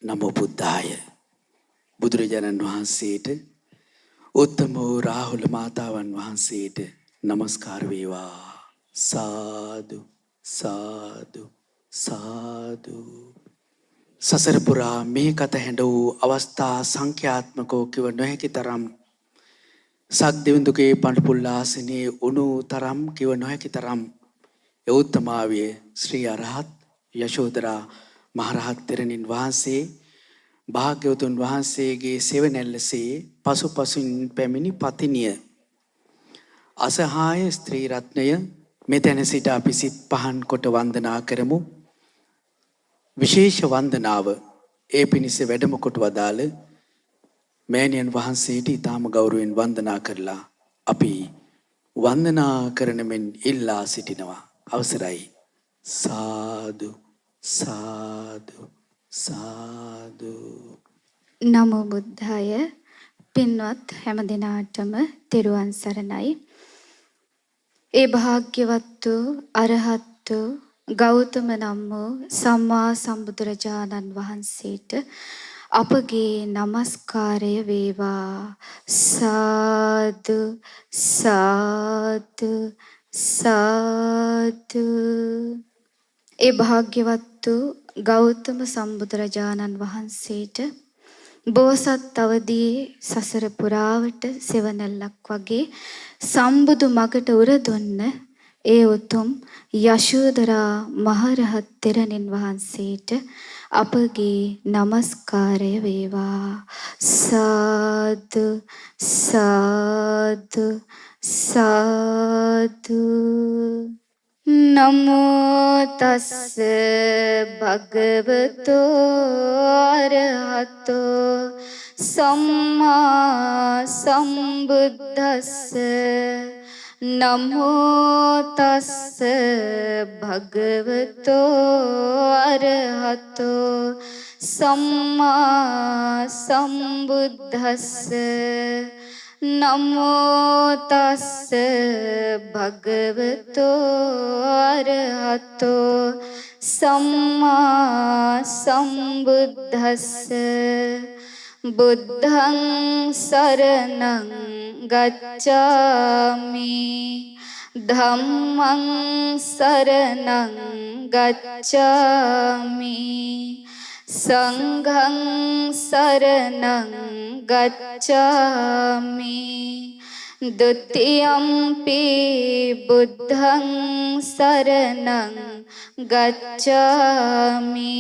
නමෝ බුද්ධාය බුදුරජාණන් වහන්සේට උත්තම වූ රාහුල මාතාවන් වහන්සේට নমස්කාර වේවා සාදු සාදු සාදු සසර පුරා මේ කත හැඬ වූ අවස්ථා සංඛ්‍යාත්මකව කිව නොහැකි තරම් සක්දෙවිඳුගේ පඬුපුල්ලාසනේ උණු තරම් කිව නොහැකි තරම් යෞත්තමාවිය ශ්‍රී අරහත් යශෝදරා මහරහත් තෙරණින් වහන්සේ භාග්‍යවතුන් වහන්සේගේ සෙවණැල්ලසේ පසුපසින් පැමිණි පතිනිය අසහාය ස්ත්‍රී රත්නය මෙතැන සිට අපි සිත් පහන් කොට වන්දනා කරමු. විශේෂ වන්දනාව ඒ පිණිස වැඩම කොට වදාළ මෑණියන් වහන්සේට ඊටාම ගෞරවයෙන් වන්දනා කරලා අපි වන්දනා කරන මෙන් ඉල්ලා සිටිනවා. අවසරයි. සාදු සාදු සාදු. නමෝ බුද්ධාය. පින්වත් හැම දිනාටම තෙරුවන් සරණයි. ඒ භාග්‍යවත් වූ අරහත් වූ ගෞතම නම් වූ සම්මා සම්බුදුරජාණන් වහන්සේට අපගේ নমස්කාරය වේවා. සාදු සාදු සාදු. ඒ භාග්‍යවත් වූ ගෞතම සම්බුදුරජාණන් වහන්සේට බෝසත් අවදියේ සසර පුරාවට සෙවණැල්ලක් වගේ සම්බුදු මගට උර දුන්න ඒ උතුම් යශෝදරා මහරහත් තෙරණින් වහන්සේට අපගේ নমස්කාරය වේවා. සාදු සාදු සාදු. නමෝ තස්ස භගවතෝ අරහතෝ සම්මා සම්බුද්දස්ස. නමෝ තස්ස භගවතෝ අරහතෝ සම්මා සම්බුද්දස්ස. නමෝ තස්ස භගවතෝ අරහතෝ සම්මා සම්බුද්දස්ස. බුද්ධං සරණං ගච්ඡාමි ධම්මං සරණං ගච්ඡාමි සංඝං සරණං ගච්ඡාමි ဒ ුතියම්පි බුද්ධං සරණං ගච්ඡාමි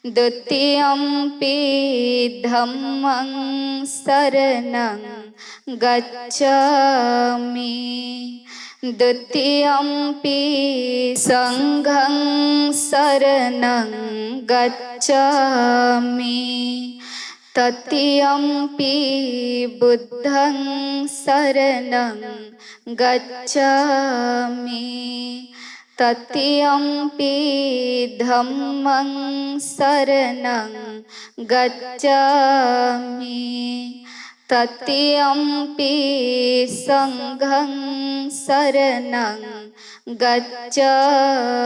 ဒ ුතියම්පි ධම්මං සරණං ගච්ඡාමි ဒ ුතියම්පි සංඝං සරණං ගච්ඡාමි. තතියම්පි බුද්ධං සරණං ගච්ඡාමි. තතියම්පි ධම්මං සරණං ගච්ඡාමි. තතියම්පි සංඝං සරණං ගච්ඡාමි.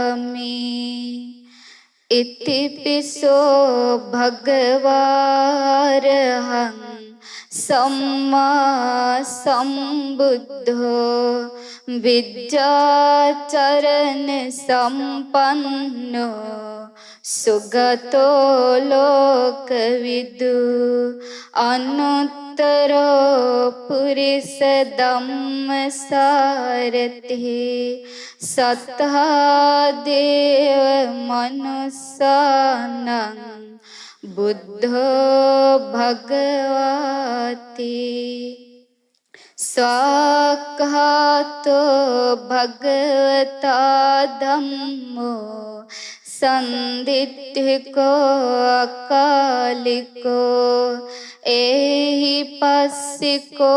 ඉතිපිසෝ භගවාරහං සම්මා සම්බුද්ධෝ විද්‍යාචරණ සම්පන්නෝ සුගතෝ ලෝකවිදු අනුත්තරෝ පුරිස ධම්මසාරති සත්තා දේව මනුස්සානං බුද්ධෝ භගවති. ස්වාක්ඛාතෝ භගවතා ධම්මෝ සන්දිට්ඨිකෝ අකාලිකෝ එහි පස්සිකෝ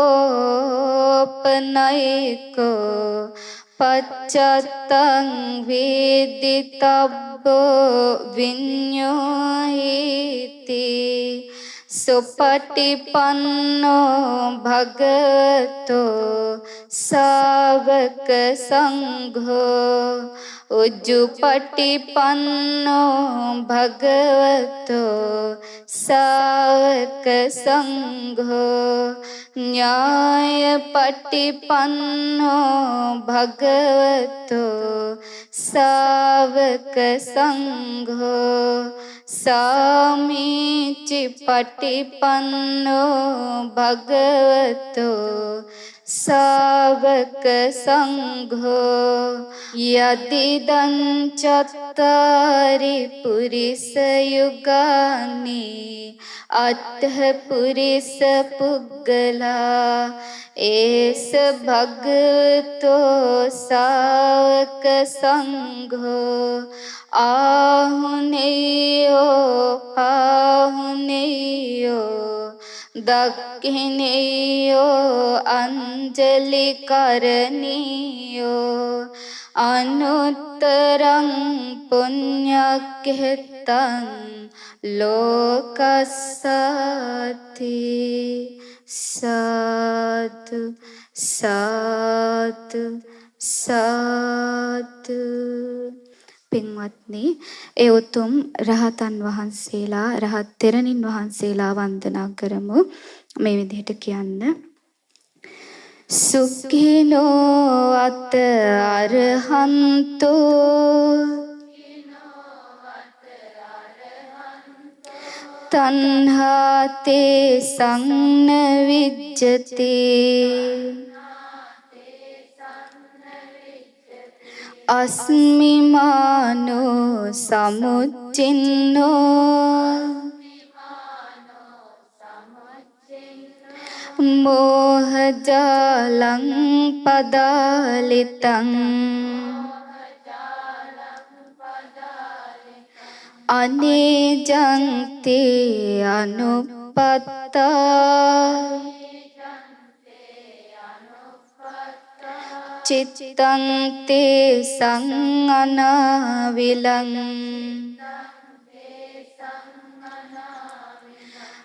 පනයිකෝ පච්චත්තං වේදිතබ්බෝ විඤ්ඤෝහිති. සුපටිපන්නෝ භගවතෝ සාවක සංඝෝ උජ්ජුපටිපන්නෝ භගවතෝ සාවක සංඝෝ ඥාය පටිපන්නෝ භගවතෝ සාවක සංඝෝ සාමීචි පටිපන්නෝ භගවතෝ සාවක සංඝෝ යදිදං චත්තාරි පුරිස යුගානි අට්ඨ පුරිස පුග්ගලා ඒස භගවතෝ සාවක සංඝෝ ආහුනේයෝ පාහුනේයෝ දක්ඛිනේයෝ අංජලි කරණීයෝ අනුත්තරං පුඤ්ඤක්ඛෙතං ලෝකස්සති සාදු සාදු සාදු. පින්වත්නි, ඒ උතුම් රහතන් වහන්සේලා රහත් තෙරණින් වහන්සේලා වන්දනා කරමු. මේ විදිහට කියන්න. සුඛිනෝ අත අරහන්තෝ තණ්හාතේ සංන විජ්ජති අස්මිමානෝ සමුච්චින්නෝ මෝහජාලං පදාලිතං අනේජන්තේ අනුපත්තා චිත්තං තේ සංඅනාවිලං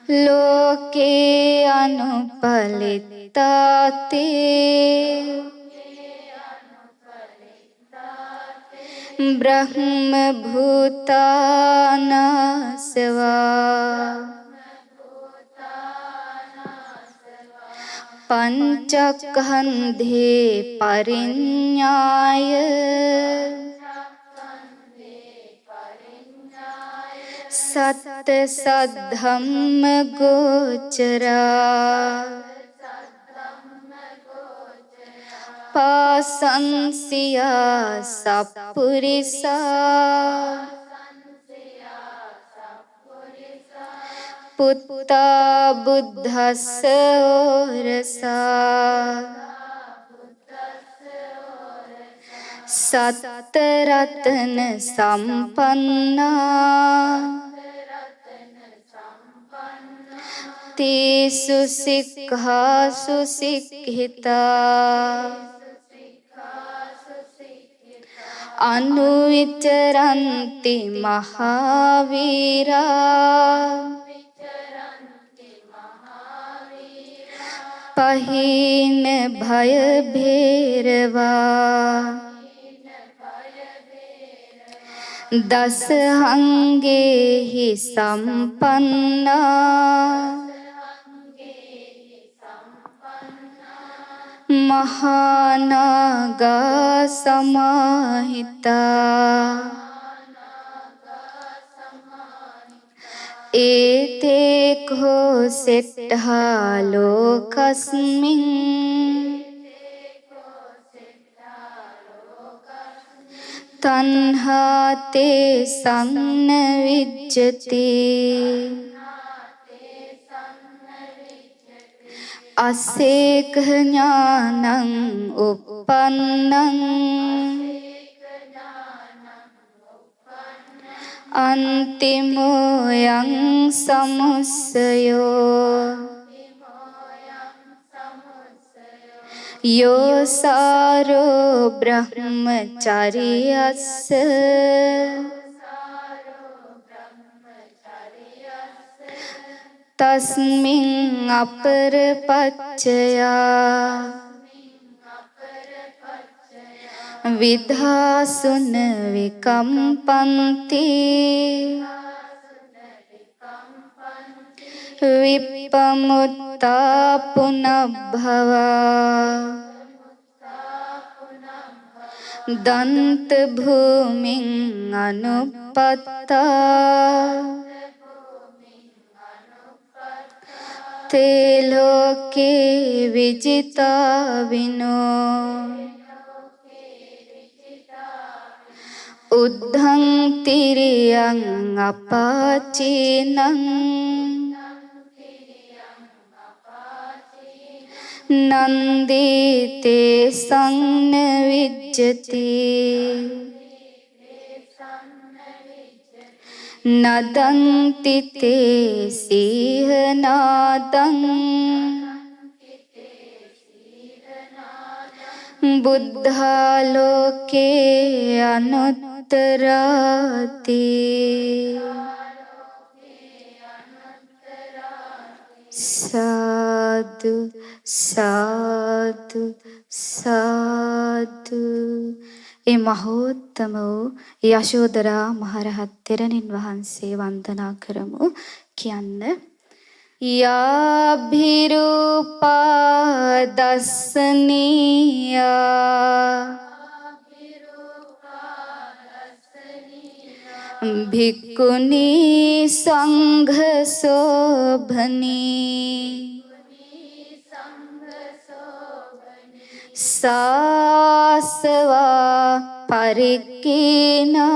ලෝකේ අනුපලිතාතේ බ්‍රහ්ම භූතානසවා පංචස්කන්ධේ පරිඤ්ඤාය සත්ත සද්ධම්ම ගෝචරා පාසංසියා සප්පුරිසා පුත්තා බුද්ධස්ස ඕරසා සත්ත රතන සම්පන්නා තේසු සික්ඛාසු සික්ඛිතා අනුවිචරන්ති මහාවීරා පහීන භය භේරවා දසහංගේහි සම්පන්නා මහානාගා සමාහිතා ඒතේ කෝ සෙට්ඨා ලෝකස්මින් තණ්හාතේ සංන විජ්ජති අසේක ඥානං උප්පන්නං අන්තිමෝ යං සමුස්සයෝ යෝසාරෝ බ්‍රහ්මචරියස්ස තස්මින් අපරපච්චයා විධාසුන විකම්පන්ති විපමුත්තා පුනබ්භවා දන්ත භූමින් අනුපත්තා තේ ලෝකේ විජිතා විනෝ උද්ධං තිරියං අපාචීනං නන්දිතේ සංන විජ්ජති නදන්ති තේ සීහනාදං බුද්ධාලෝකේ අනුත්තරාති සාදු සාදු සාදු. ඒ මහෝත්තම වූ යශෝදරා මහරහත් තෙරණින් වහන්සේ වන්දනා කරමු. කියන්න යාභිරූපා දස්සනීයා භික්ඛුනී සංඝ සෝභනී සාසවා පරික්ඛිනා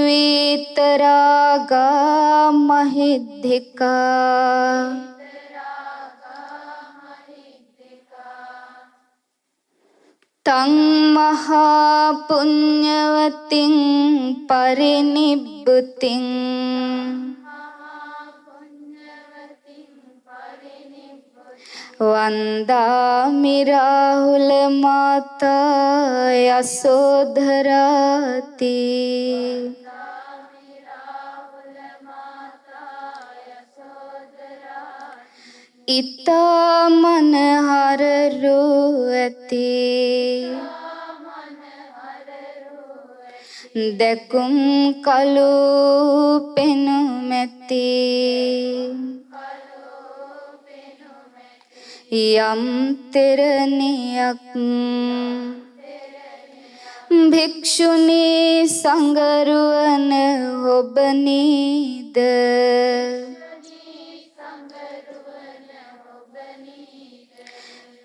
විතරාගා මහිද්దికා තං මහා පුඤ්ඤවතින් පරිනිබ්බුතින් වන්දාමි රාහුල මාතා යසෝධරාති ඉතා මනහර රුවති දැකුම් කලු පෙනුමැති යම් තෙරණියක් භික්ෂුණී සංගරුවන ඔබ නීද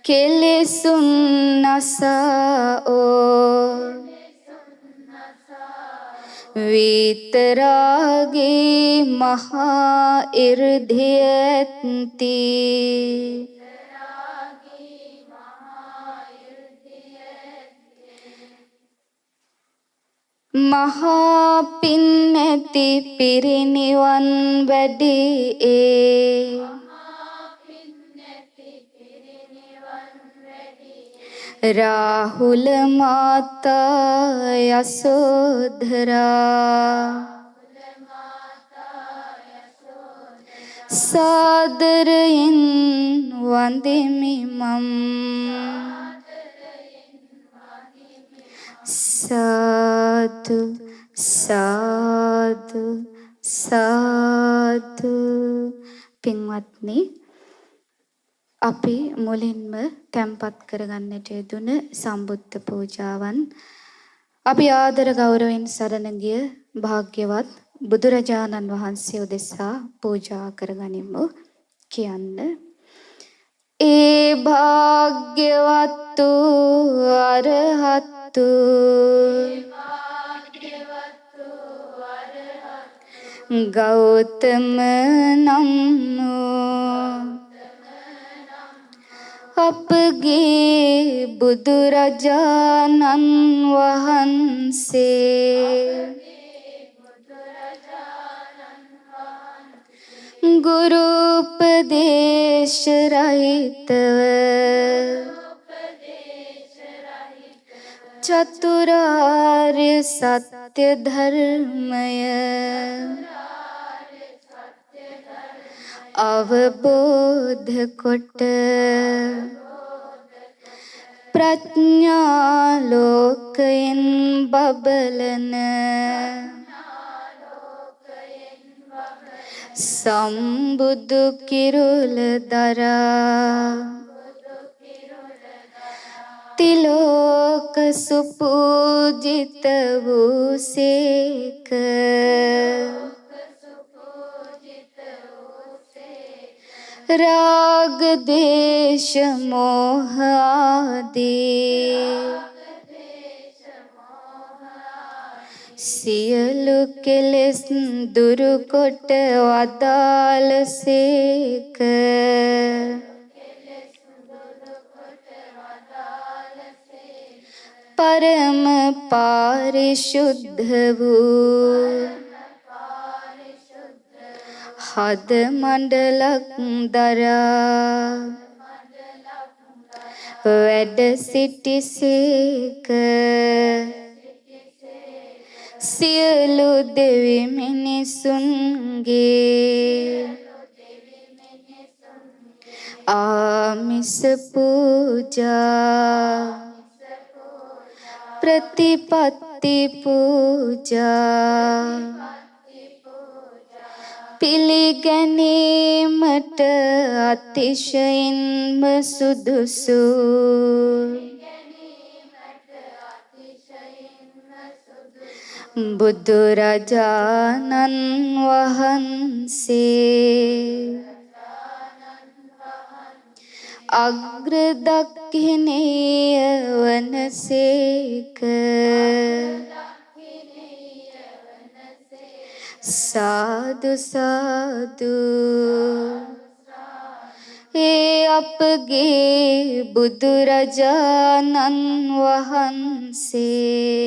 කෙලෙසුන් නසාෝ විතරාගී මහා ඉර්ධියති මහා පින් නැති පිරිනිවන් වැඩි රාහුල මාතා යසෝධරා සාදරයෙන් වන්දිමි මම් සාදු සාදු සාදු. පින්වත්නි, අපි මුලින්ම තැන්පත් කරගන්නට යෙදුන සම්බුද්ධ පූජාවන් අපි ආදර ගෞරවයෙන් සරණ ගිය භාග්‍යවත් බුදුරජාණන් වහන්සේ උදෙසා පූජා කරගනිමු. කියන්න ඒ භාග්‍යවත්තු අරහත්තු ගෞතම නම් අපගේ බුදුරජාණන් වහන්සේ ගුරු උපදේශ රහිතව චතුරාර්ය සත්‍ය ධර්මය අවබෝධ කොට ප්‍රඥාලෝකයෙන් බබලන සම්බුදු කිරුල දරා තිලෝක සුපූජිත වූසේක රාග දේශ මොහ ආදී සියලු කෙලෙස් දුරු කොට වදාළසේක පරම පාරිශුද්ධ වූ හද මණ්ඩලක් දරා වැඩ සිටිසේක සියලු දෙවි මිනිසුන්ගේ ආමිස පූජා ප්‍රතිපත්ති පූජා පිළිගැනීමට අතිශයින්ම සුදුසු බුදුරජාණන් වහන්සේ අග්‍ර දක්ඛිනේය වනසේක සාදු සාදු ඒ අපගේ බුදුරජාණන් වහන්සේ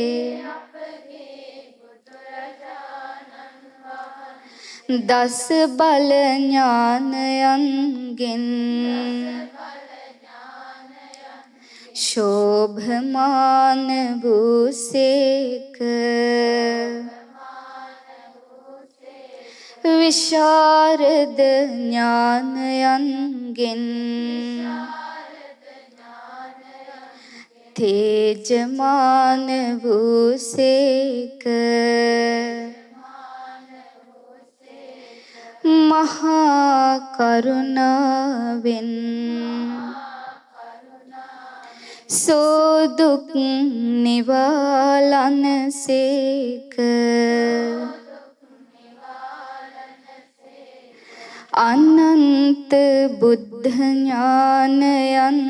දස බල ඥානයන්ගෙන් ශෝභමාන වූසේක විශාරද ඥානයන්ගෙන් තේජමාන වූසේක මහා කරුණාවෙන් සෝදුක් නිවාලනසේක අනන්ත බුද්ධ ඥානයන්ගෙන්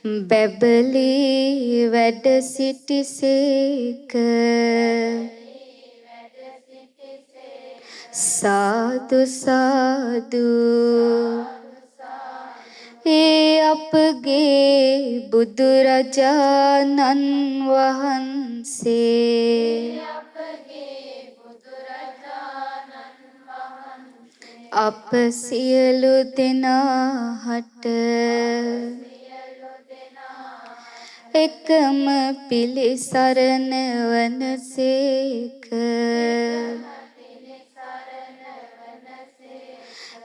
බැබලී වැඩ සිටිසේක සාදු සාදු ඒ අපගේ බුදුරජාණන් වහන්සේ අප සියලු දෙනාට එකම පිළිසරණ වනසේක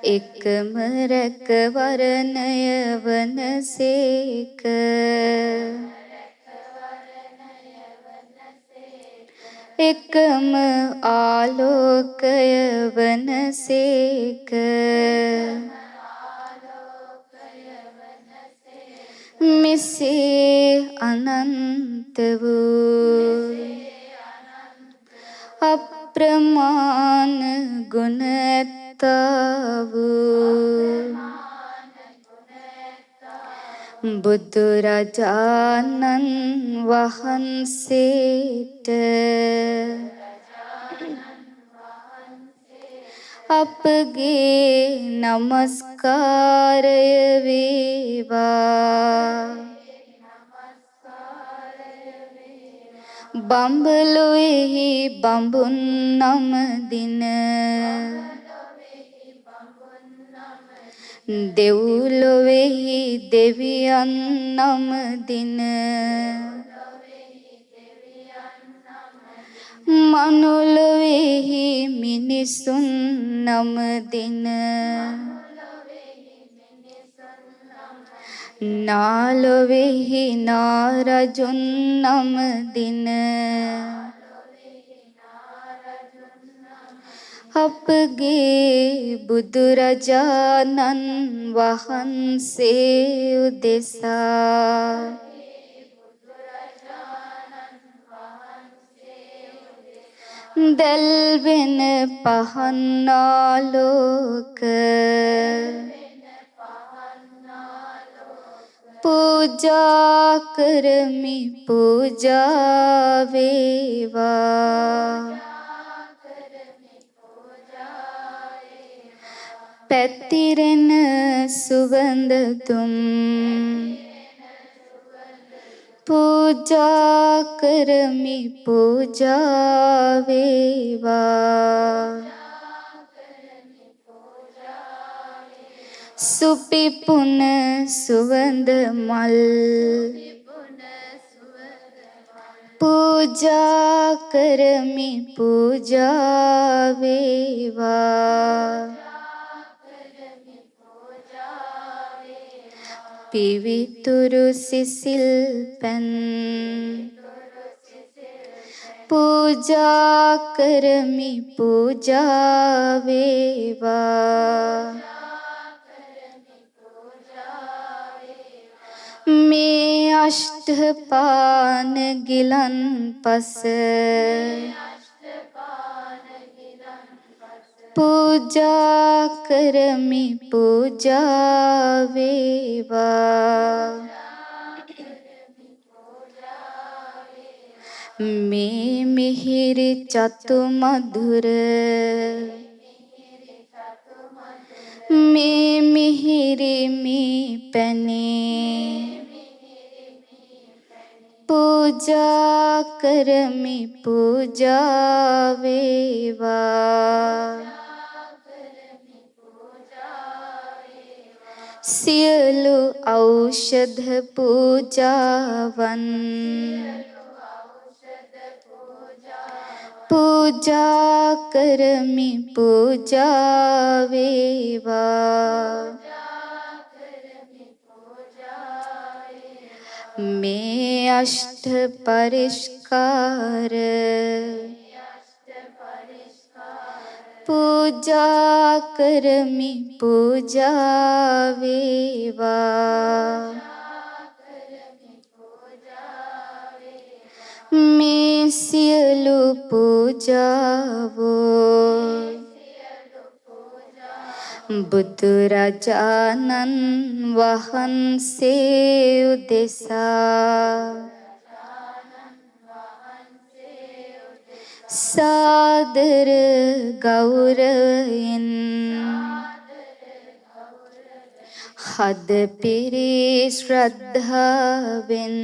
එකම රැකවරණය වනසේක එකම ආලෝකය වනසේක මිසේ අනන්ත වූ අප්‍රමාණ ගුණ බුදුරජාණන් වහන්සේට අපගේ නමස්කාරය වේවා බඹලොවෙහි බඹුන් නමදින දෙව්ලොවෙහි දෙවියන් නමදින මනුලොවෙහි මිනිසුන් නමදින නාලොවෙහි නාරජුන් නමදින අපගේ බුදුරජාණන් වහන්සේ උදෙසා දැල්වෙන පහන්නාලෝක පූජා කරමි පූජා වේවා පැතිරෙන සුවඳ තුම් පූජා කරමි පූජා වේවා සුපිපුන සුවඳ මල් පූජා කරමි පූජා වේවා පිවිතුරු සිසිල් පැන් පූජා කරමි පූජා වේවා මේ අෂ්ටපාන ගිලන් පස පූජා කරමි පූජා වේවා මේ මිහිරි චතු මధుර මේ මිහිරි මී පැනේ පූජා කරමි පූජා වේවා සියලු ඖෂධ පූජාවන් පූජා කරමි පූජා වේවා මේ අෂ්ට පරිස්කාර පූජා කරමි පූජා වේවා මේ සියලු පූජාවෝ බුදුරජාණන් වහන්සේ උදෙසා සාදර ගෞරවයෙන් හද පිරි ශ්‍රද්ධාවෙන්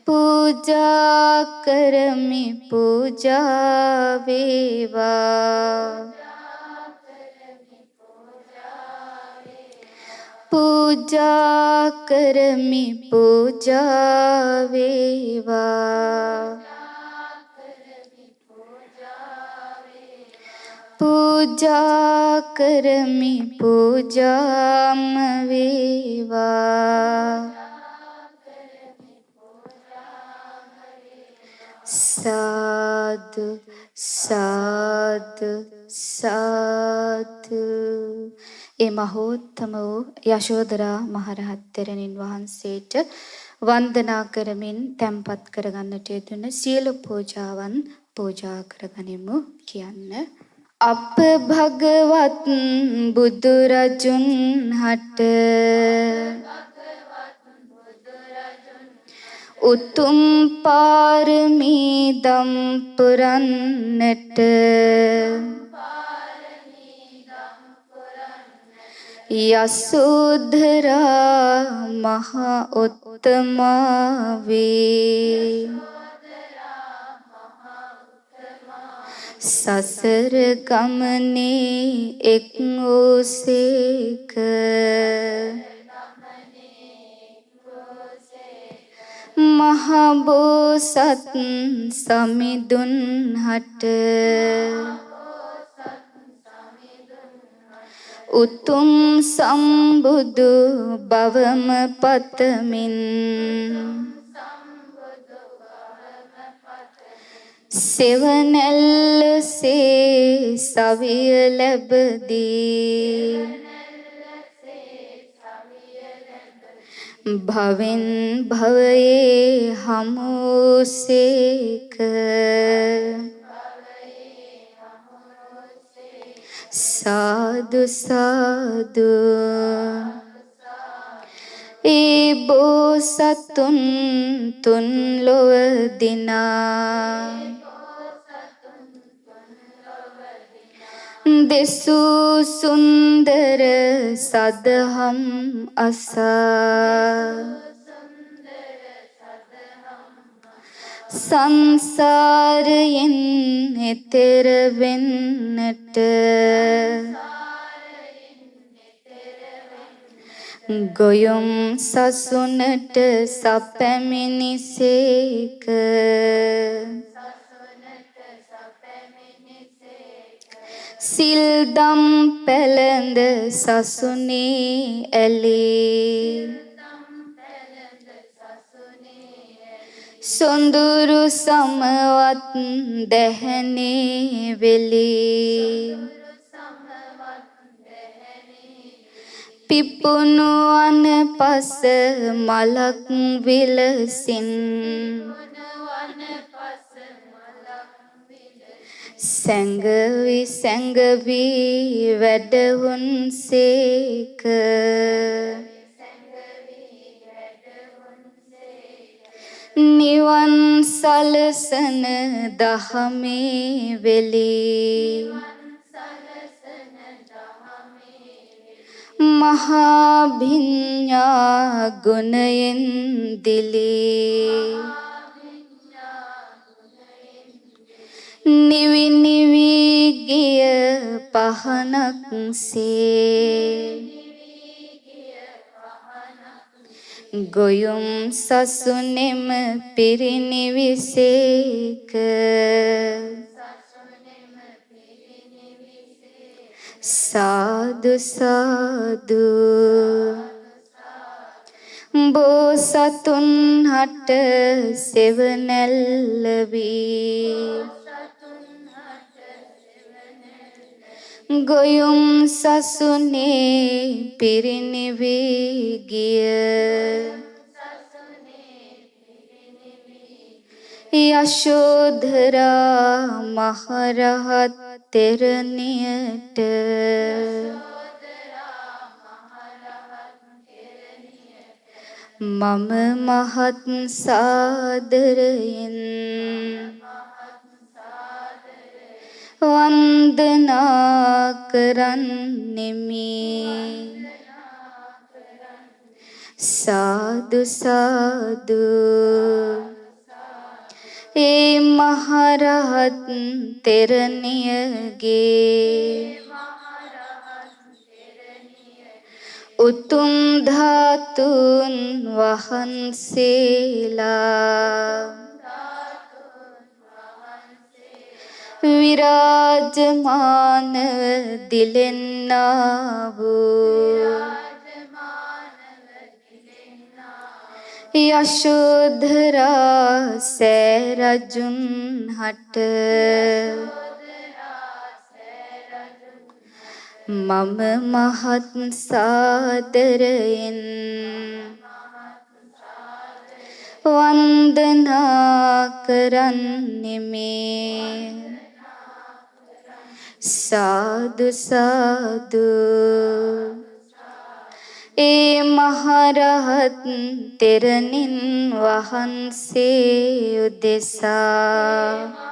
පූජා කරමි පූජා වේවා පූජා කරමි පූජා වේවා පූජා කරමි පූජාම වේවා සාදු සාදු සාදු. ඒ මහෝත්තම වූ යශෝදරා මහරහත් තෙරණින් වහන්සේට වන්දනා කරමින් තැන්පත් කරගන්නට යෙදුන සියලු පූජාවන් පූජා කරගනිමු කියන්න. අප භගවත් බුදුරජුන් හට උතුම් පාරමී දම් පුරන්නට යසෝදරා මහ උත්තමා වේ සසර ගමනේ එක් වූසේක මහ බෝසත් සමිඳුන් හට උතුම් සම්බුදු බවම පතමින් සෙවණැල්ලසේ සවිය ලැබදී භවෙන් භවයේ හමුසේක සාදු සාදු ඒ බෝසතුන් තුන් ලොව දිනා දෙසූ සුන්දර සදහම් අසා සංසාරයෙන් එතෙර වෙන්නට ගොයුම් සසුනට සපැමිණිසේක සිල්දම් පැළඳ සසුනේ ඇලී සොඳුරු සමවත් දැහැනේ වෙලී පිපුණු අන පස මලක් විලසින් සැඟවි සැඟවි වැඩහුන්සේක නිවන් සලසන දහමේ වෙලී මහා භිඤ්ඤා ගුණයෙන් දිලී නිවි නිවි ගිය පහනක් සේ ගොයුම් සසුනේම පිරිනිවිසේක සාදු සාදු බෝසතුන් හට සෙවණැල්ල වී ගොයුම් සසුනේ පිරිනිවි ගිය යශෝධරා මහරහත් තෙරණියට මම මහත් සාදරයෙන් වන්දනා කරන්නෙමි සාදු සාදු ඒ මහරහත් තෙරණියගේ උතුම් ධාතුන් වහන්සේලා විරාජමානව දිලෙන්නා වූ යශෝධරා සෑරජුන් හට මම මහත් සාදරයෙන් වන්දනා කරන්නෙමි සාදු සාදු ඒ මහරහත් තෙරණින් වහන්සේ උදෙසා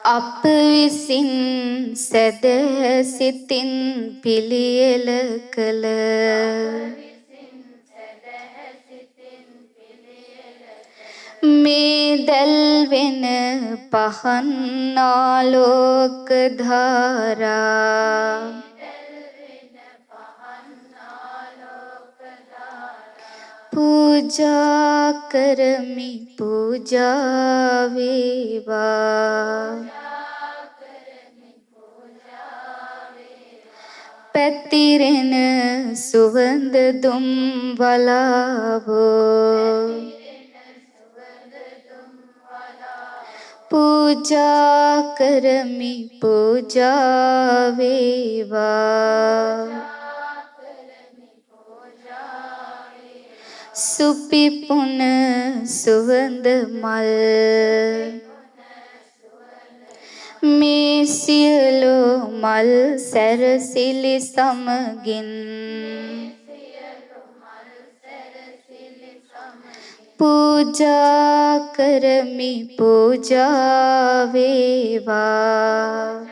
අප විසින් සැදැහැ සිතින් පිළියෙල කළ මේ දැල්වෙන පහන් ආලෝක ධාරා පූජා කරමි පූජා වේවා පැතිරෙන සුවඳ දුම් වලාවෝ පූජා කරමි පූජා වේවා සුපිපුන සුවඳ මල් මේ සියලු මල් සැරසිලි සමගින් පූජා කරමි පූජා වේවා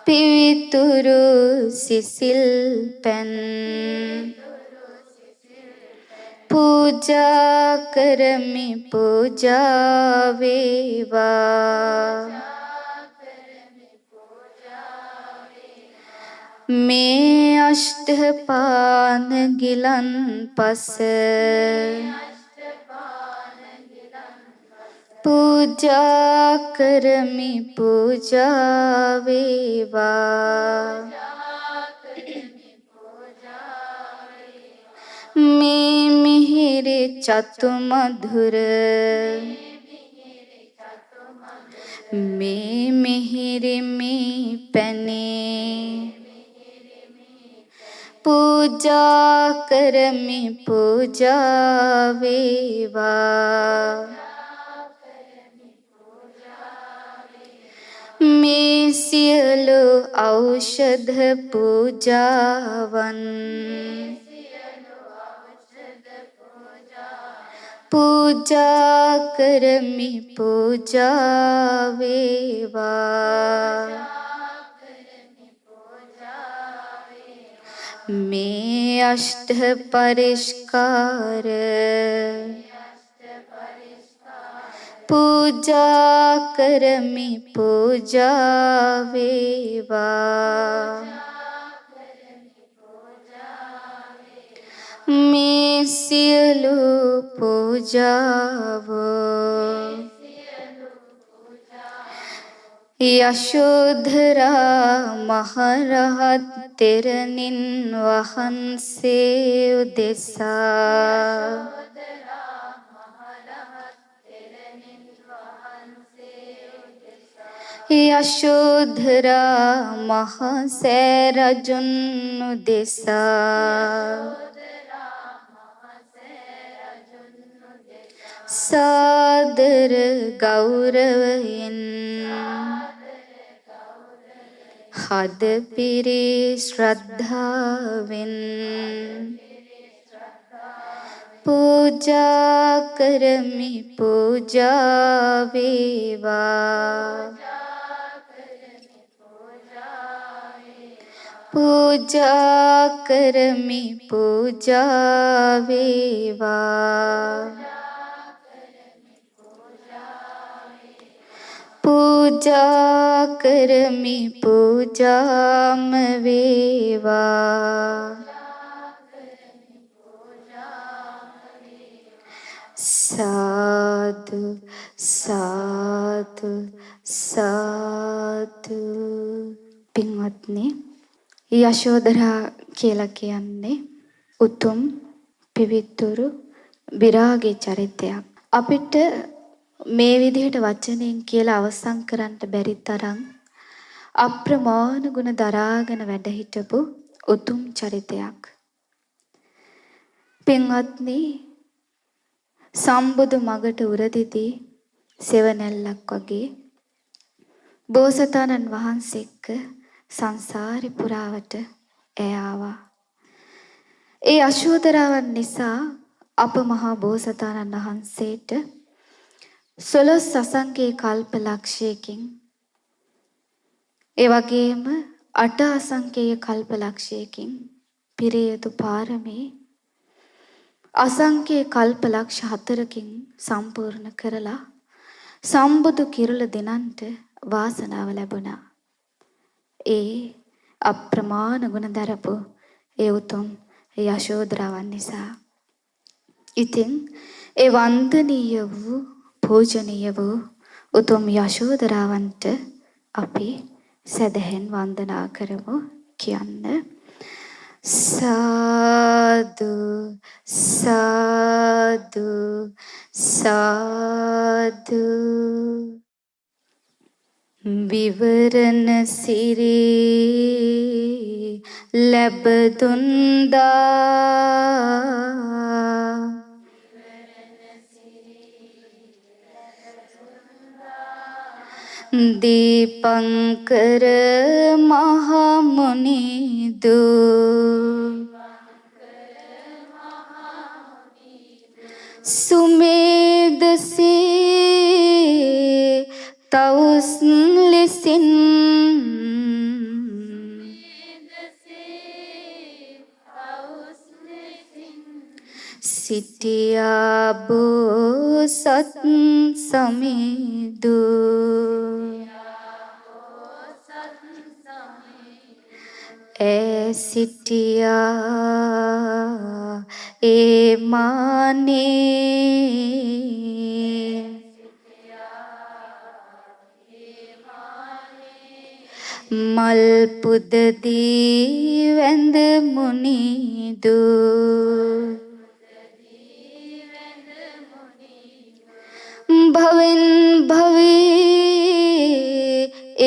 පිවිතුරු සිසිල් පැන් පූජා කරමි පූජා වේවා මේ අෂ්ටපාන ගිලන් පස පූජා කරමි පූජා වේවා මේ මිහිරි චතු මధుර මේ මිහිරි මේ පැනේ පූජා කරමි පූජා වේවා මේ සියලු ඖෂධ පූජාවන් පූජා කරමි පූජා වේවා මේ අෂ්ට පරිස්කාර පූජා කරමි පූජා වේවා මේ සියලු පූජාවෝ යශෝධරා මහරහත් තෙරණින් වහන්සේ උදෙසා යශෝධරා මහසෑ රජුන් උදෙසා සාදර ගෞරවයෙන් හද පිරි ශ්‍රද්ධාවෙන් පූජා කරමි පූජා වේවා පූජා කරමි පූජා වේවා පූජා කරමි පූජාම වේවා සාදු සාදු සාදු පින්වත්නි යශෝදරා කියලා කියන්නේ උතුම් පිවිතුරු විරාගී චරිතයක්. අපිට මේ විදිහට වචනෙන් කියලා අවසන් කරන්න බැරි තරම් අප්‍රමාණ ගුණ දරාගෙන වැඩ හිටපු උතුම් චරිතයක්. පින්වත්නි සම්බුදු මගට උරදිදී සෙවණැල්ලක් වගේ බෝසතාණන් වහන්සේ එක්ක සංසාරේ පුරාවට ඈ ආවා. ඒ යශෝදරාවන් නිසා අප මහා බෝසතාණන් වහන්සේට 16 අසංඛ්‍ය කල්ප ලක්ෂයකින් ඒ වගේම 8 අසංඛ්‍ය කල්ප ලක්ෂයකින් පිරිය යුතු පාරමී අසංඛ්‍ය කල්ප ලක්ෂ 4කින් සම්පූර්ණ කරලා සම්බුදු කිරුළ දිනන්ට වාසනාව ලැබුණා. ඒ අප්‍රමාණ ගුණ දරපු ඒ උතුම් යශෝදරාවන් නිසා. ඉතින් ඒ වන්දනීය වූ පූජනීය වූ උතුම් යශෝදරාවන්ට අපි සදහෙන් වන්දනා කරමු කියන්න. සාදු සාදු සාදු විවරණ සිරි ලැබ දුන්දා දීපංකර මහමුනිදු සුමේදසේ තවුස් ලෙසින් සිටියා බෝසත් සමිඳු සිටියා ඒ මානේ මල් පුද දී වැඳ මුනිදු භවෙන් භවේ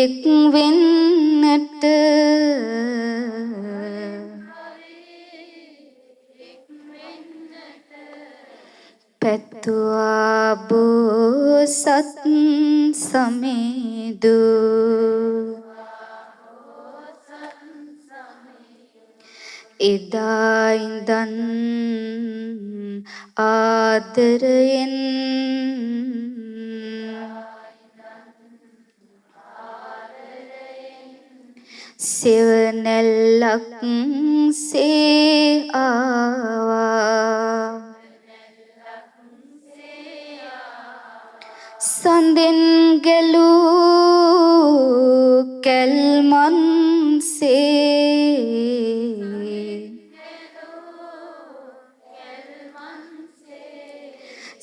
එක් වෙන්නට පැතුවා බෝසත් සමිඳු එදා ඉඳන් ආදරයෙන් සෙවණැල්ලක් සේ ආවා සඳෙන් ගැලූ කැල්මන්සේ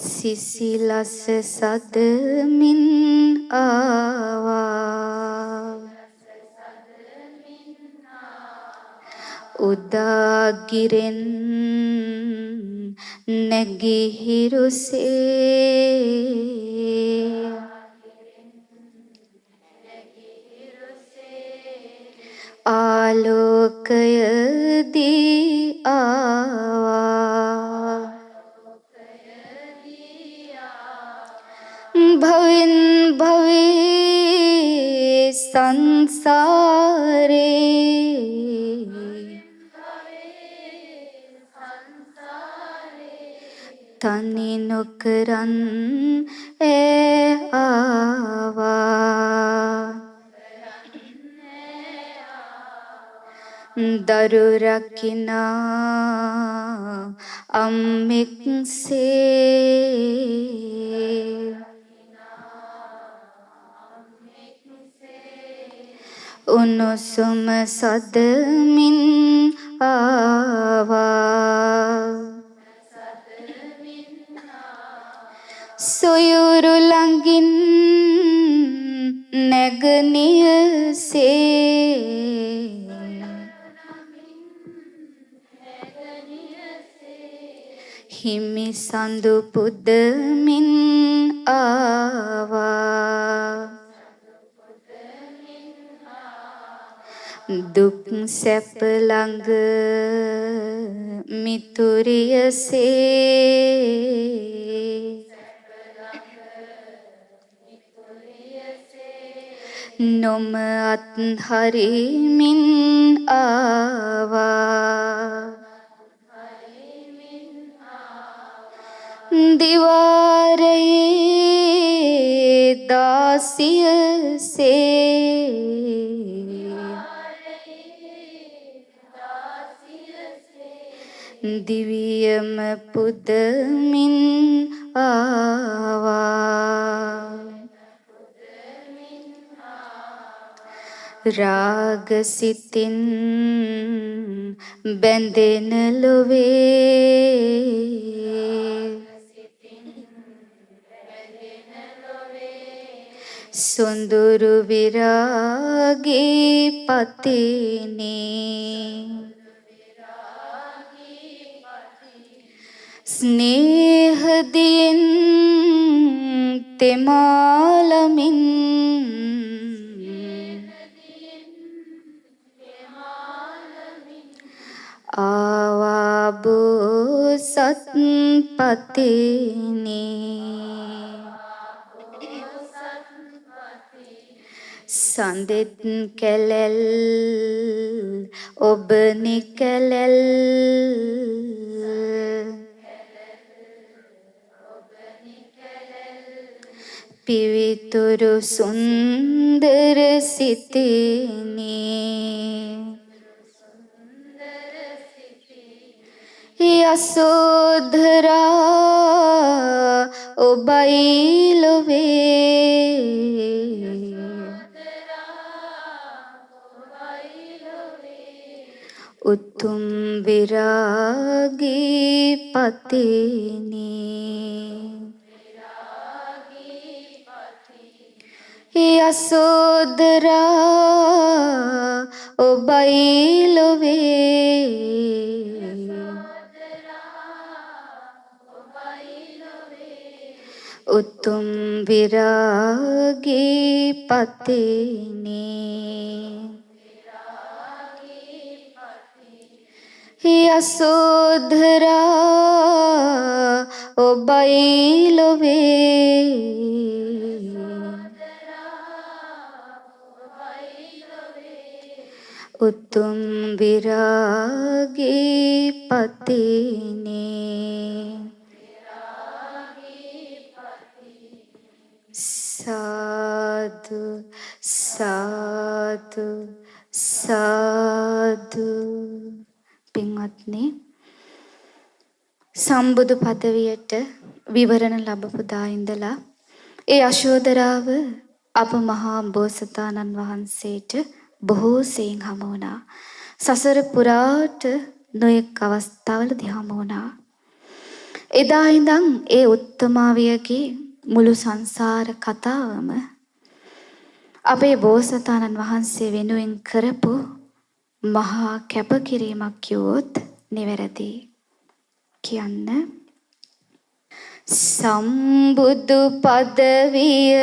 සිසිලස සදමින් ආවා උදාගිරෙන් නැගිහිරුසේ ආලෝකය දී ආවා භවෙන් භවේ සංසාරේ තනි නොකරන් ආවා දරු රකිනා අම්මෙක්සේ උණුසුම සදමින් ආවා සොයුරු ළඟින් නැගනියසේ හිමි සඳු පුදමින් ආවා දුක් සැප ළඟ මිතුරියසේ නොම අත්හරිමින් ආවා දිවාරයේ දාසියසේ දිවියම පුදමින් ආවා රාගසිතින් බැඳෙන ලොවේ සොඳුරු විරාගී පතිනේ ස්නේහදියෙන් තෙමාලමින් ආවාබෝ සත්පතිනේ සඳෙත් කැලැල් ඔබ නිකැලැල් පිවිතුරු සුන්දර සිතිනේ යසෝධරා ඔබයි ලොවේ උතුම් විරාගී පතිනේ යසෝධරා ඔබයි ලොවේ උතුම් විරාගී පතිනේ යසෝධරා ඔබයි ලොවේ උතුම් විරාගී පතිනේ සාදු සාදු සාදු. පින්වත්නි, සම්බුදු පදවියට විවරණ ලැබපු දා ඉඳලා ඒ යශෝදරාව අප මහා බෝසතාණන් වහන්සේට බොහෝ සෙයින් හමු වුණා. සසර පුරාට නොයෙක් අවස්ථාවලදී හමු වුණා. එදා ඉඳන් ඒ උත්තමාවියගේ මුළු සංසාර කතාවම අපේ බෝසතාණන් වහන්සේ වෙනුවෙන් කරපු මහා කැපකිරීමක් කිව්වොත් නිවැරදි. කියන්න සම්බුදු පදවිය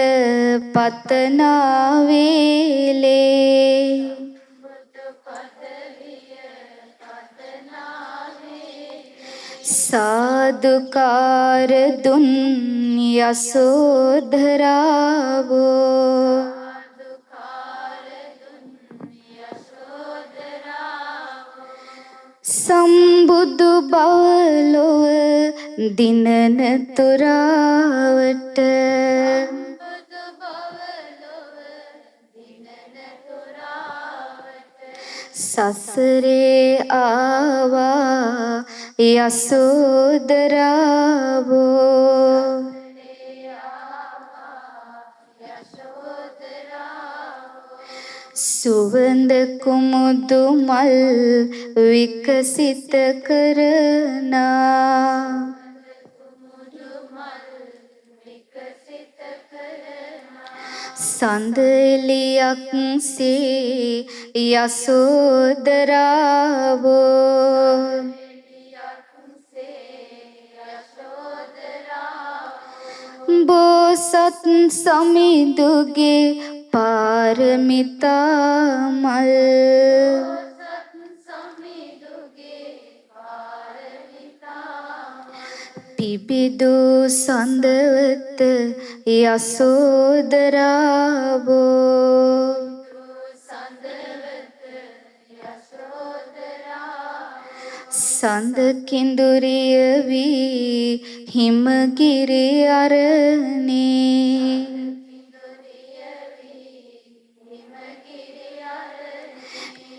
පතනා වේලේ සාදුකාර දුන් යසෝධරාවෝ සම්බුදු බවලොව දිනන තුරාවට සසරේ ආවා යසෝදරාවෝ සුවඳ කුමුදු මල් විකසිත කරනා සඳ එළියක් සේ යසෝදරාවෝ බෝසත් සමිඳුගේ පාරමිතා මල් පිබිදු සඳවත යසෝදරාවෝ සඳ කිඳුරිය වී හිමගිරි අරණේ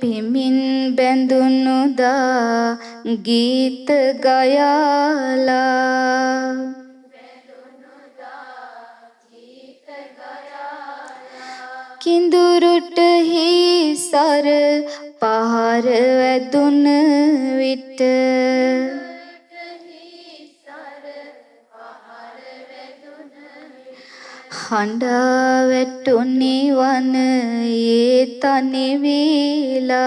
පිමින් බැඳුණු දා ගීත ගයාලා කිඳුරුට හිසර පහර වැදුන විට හඬා වැටුනි වනයේ තනි වීලා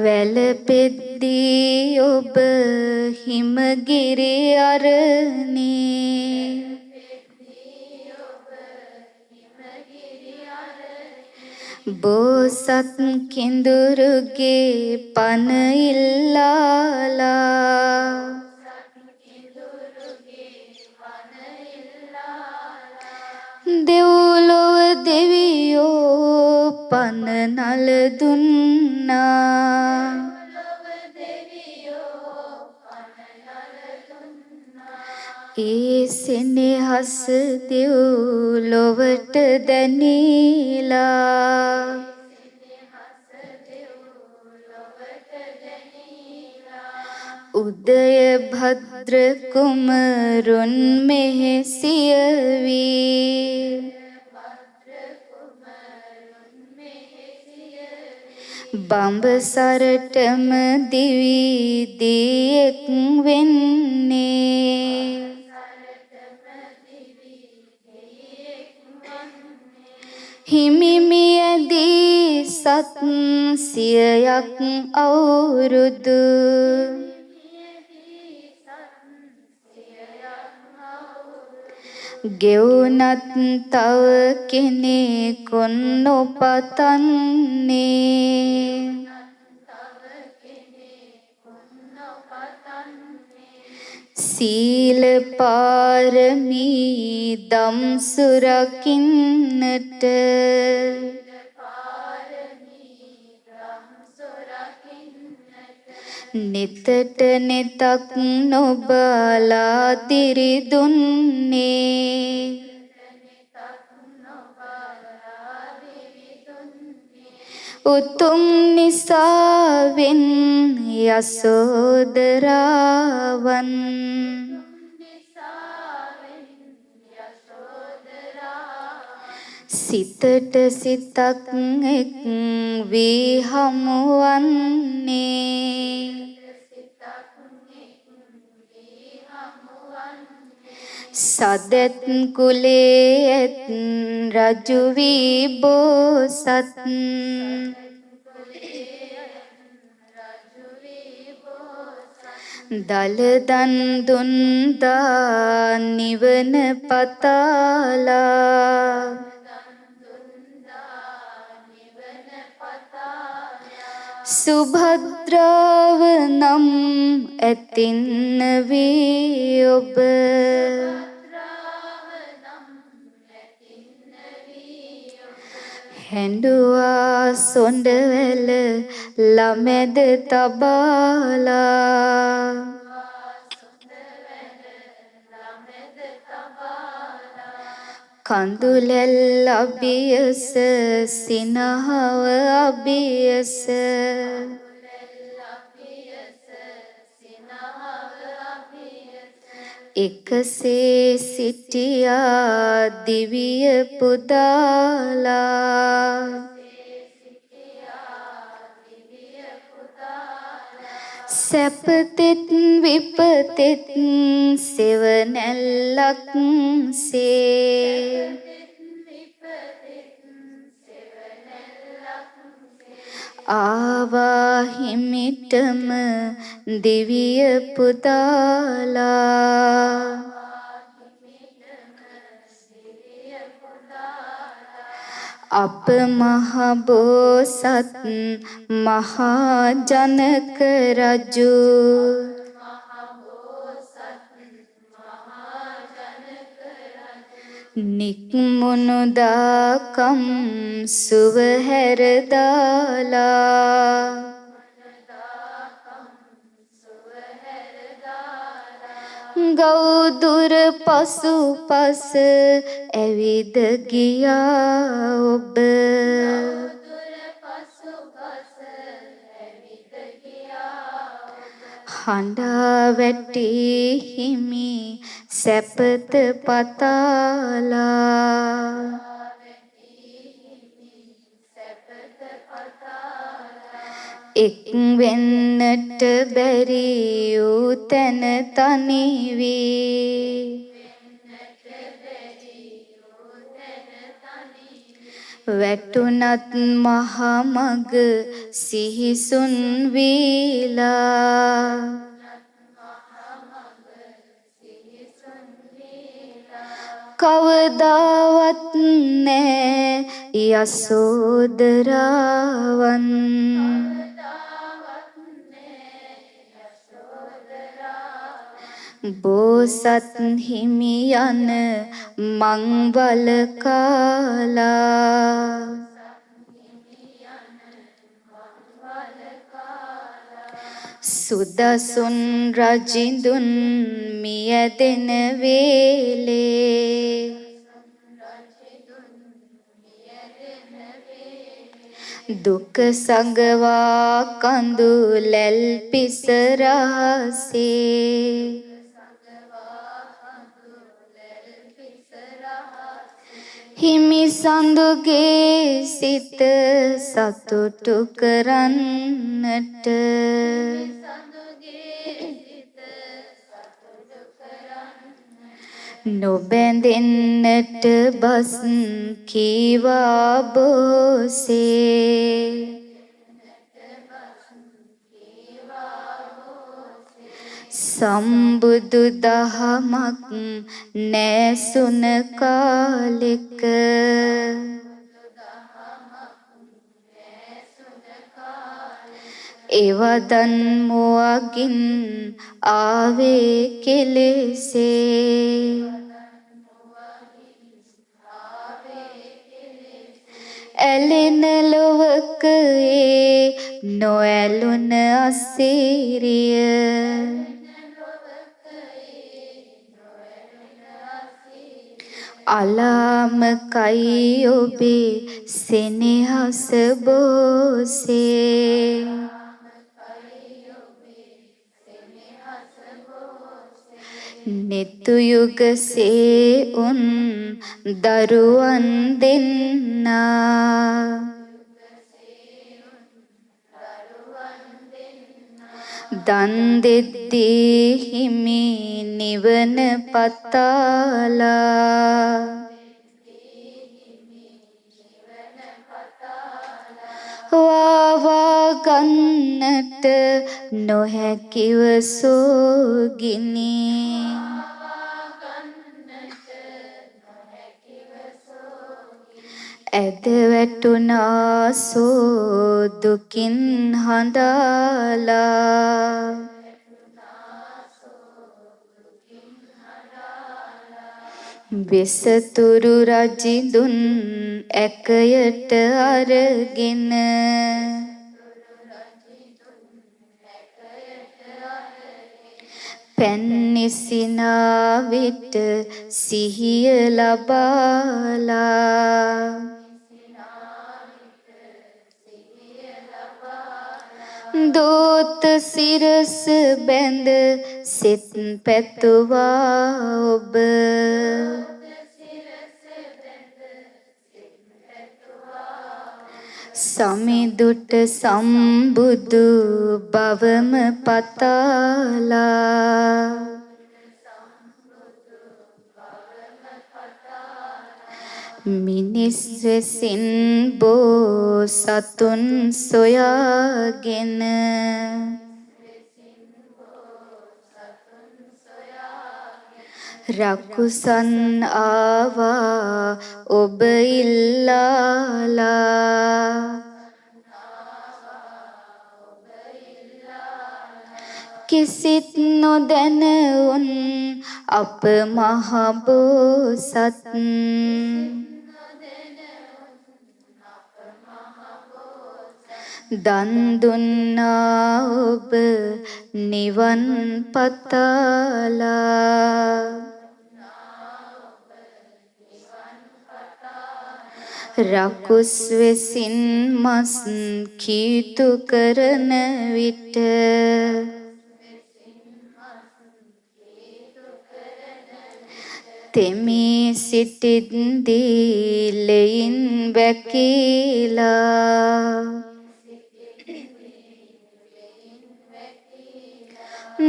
වැළපෙද්දී ඔබ හිමගිරි අරණේ බෝසත් කිඳුරුගේ පන ඉල්ලාලා දෙව්ලොව දෙවියෝ පන නල දුන්නා ඒ සෙනෙහස දෙව්ලොවට දැනීලා උදය භද්‍ර කුමරුන් මෙහෙසිය වී බඹසරටම දිවි දියෙක් වෙන්නේ හිමිමියදී සත් සියයක් අවුරුදු ගෙවුනත් තව කෙනෙකුන් නොපතන්නේ සීල පාරමී දම් සුරකින්නට නිතට නිතක් නොබලා දිරි දුන්නේ උතුම් නිසාවෙන් යසෝදරාවන් සිතට සිතක් එක් වී හමුවන්නේ සදත් කුලේ ඇත් රජු වී බෝසත් දලදන් දුන්දා නිවන පතාලා සුභද්‍රාව නම් ඇතින්න වී ඔබ හැඬුවා සොඬවැල ළමැද තබාලා කඳුලැල් අබියස සිනහව අබියස එකසේ සිටියා දිවිය පුදාලා සැපතෙත් විපතෙත් සෙවණැල්ලක් සේ ආවා හිමිටම දිවිය පුදාලා අප මහ බෝසත් මහා ජනක රජු නික්මුණුදාකම් සුව හැරදාලා ගෞදුර පසු පස ඇවිද ගියා ඔබ හඬා වැටි හිමි සැපත පතාලා එක් වෙන්නට බැරි වූ තැන තනි වී වැටුණත් මහමග සිහිසුන් වීලා කවදාවත් නෑ යසෝදරාවන් බෝසත් හිමියන මංවල කාලා සුදසුන් රජිඳුන් මියදෙන වේලේ දුක සඟවා කඳු ලැල් පිසරහසේ හිමි සඳුගේ සිත සතුටු කරන්නට නොබැඳෙන්නට බස් කීවා බෝසේ සම්බුදු දහමක් නැසුන කාලෙක එවදන් මුවගින් ආවේ කෙලෙසේ ඇලෙන ලොවක ඒ නොඇලුන අසිරිය අලාමකයි ඔබේ සෙනෙහස බෝසේ නෙතුයුගසේ උන් දරුවන් දෙන්නා දන් දෙද්දී හිමි නිවන පතාලා වාවා ගන්නට නොහැකිව සෝගිනි ඇද වැටුණා සෝ දුකින් හඬාලා වෙසතුරු රජිඳුන් ඇකයට අරගෙන පැන්නිසිනා විට සිහිය ලබාලා දෝත සිරස බැඳ සිත් පැතුවා ඔබ සමිදුට සම්බුදු බවම පතාලා මිනිස් වෙසින් බෝසතුන් සොයාගෙන රකුසන් ආවා ඔබ ඉල්ලාලා කිසිත් නොදැන උන් අප මහ බෝසත් දන් දුන්නා ඔබ නිවන් පතාලා රකුස් වෙසින් මස් කීතු කරන විට තෙමී සිටිද්දී ලෙයින් වැකිලා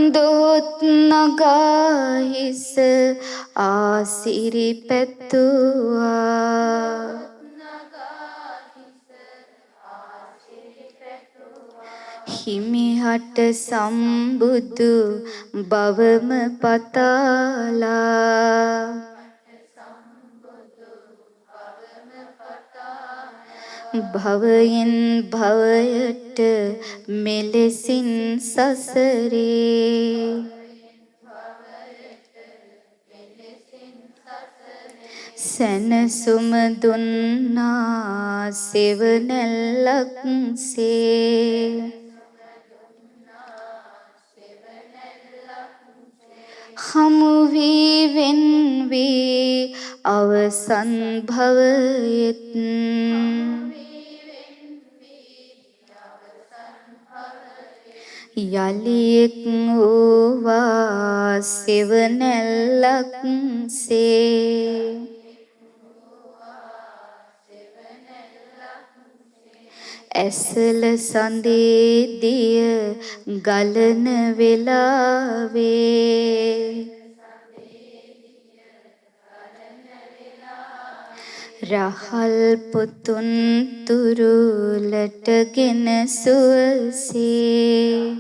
දොත් නගා හිස ආසිරි පැතුවා හිමිහට සම්බුදු බවම පතාලා භවයෙන් භවයට මෙලෙසින් සසරේ සැනසුම දුන්නා සෙවණැල්ලක්සේ හමු වී වෙන් වී අවසන් භවයෙත් යලියෙක් වූවා සෙවණැල්ලක්සේ ඇසල සඳේ දිය ගලන වෙලාවේ රහල් පුතුන් තුරුලටගෙන සුවසේ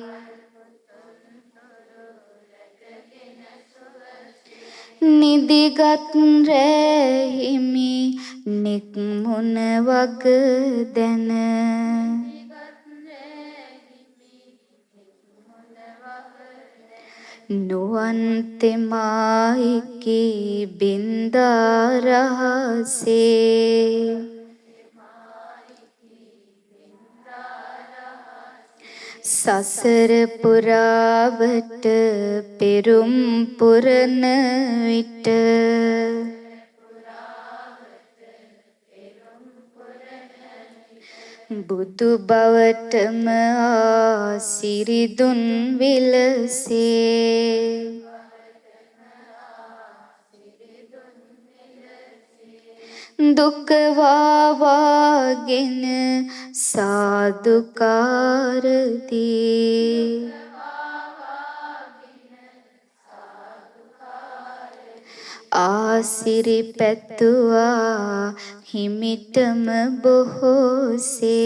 නිදිගත් රැහිමි නික්මුණ වග දැන නුවන් තෙමායිකි බින්දා රහසේ සසර පුරාවට පෙරුම් පුරන විට බුදු බවටම ආසිරිදුන් විලසේ දුක වාවාගෙන සාදුකාර දී ආසිරි පැතුවා හිමිටම බොහෝසේ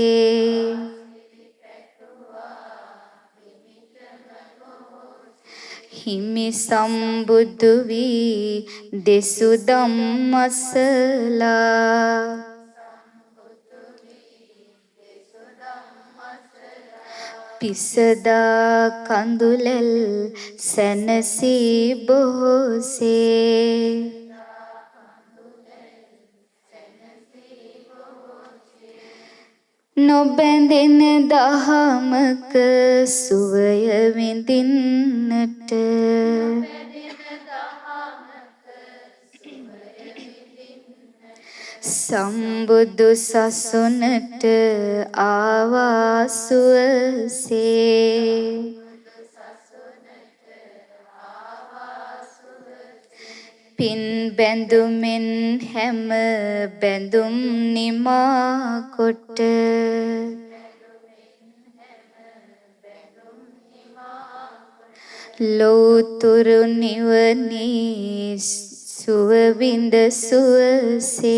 හිමි සම්බුදු වී දෙසු ධම්මසලා පිසදා කඳුලැල් සැනසී බොහෝසේ නොබැඳෙන දහමක සුවය විඳින්නට සම්බුදු සසුනට ආවා සුවසේ පින් බැඳුමෙන් හැම බැඳුම් නිමා කොට ලෝතුරු නිවනේ සුව විඳ සුවසේ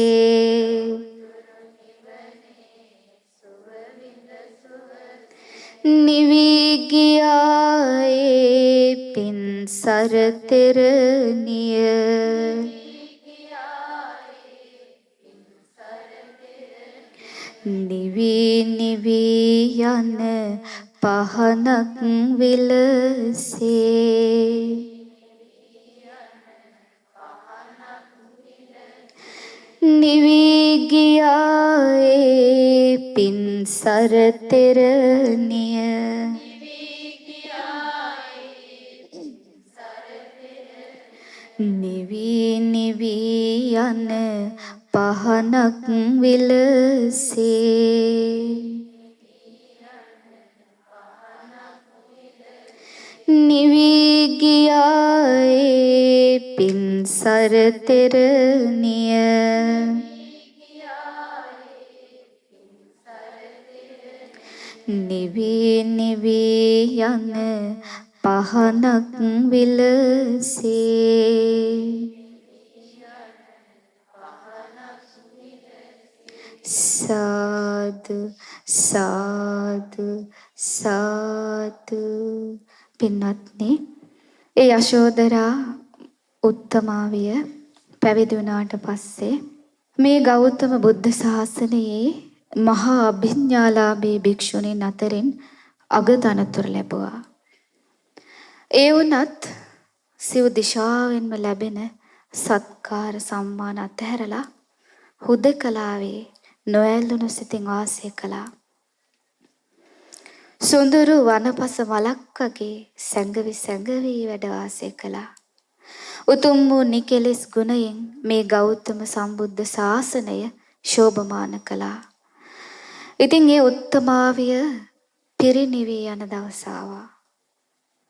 නිවී ගියායේ පින් සරතෙරණිය නිවී නිවී යන පහනක් විලසේ නිවී ගියායේ පින් සරතෙරණිය නිවී නිවී යන පහනක් විලසේ නිවී ගියායේ පින් සරතෙරණිය නිවී නිවී යන පහනක් විලසේ සාදු සාදු සාදු. පින්වත්නි, ඒ යශෝදරා උත්තමාවිය පැවිදි වුණාට පස්සේ මේ ගෞතම බුද්ධ ශාසනයේ මහා අභිඥාලාභී භික්ෂුණීන් අතරින් අගතනතුරු ලැබුවා. ඒ වුණත් සිව් දිශාවෙන්ම ලැබෙන සත්කාර සම්මාන අතහැරලා හුදකලාවේ නොඇල්ලුණු සිතින් වාසය කළා. සුඳුරු වනපස මලක් වගේ සැඟවි සැඟවි වැඩ වාසය කළා. උතුම් වූ නිකෙලෙස් ගුණයෙන් මේ ගෞතම සම්බුද්ධ ශාසනය ශෝභමාන කළා. ඉතින් ඒ උත්තමාවිය පිරිනිවී යන දවස ආවා.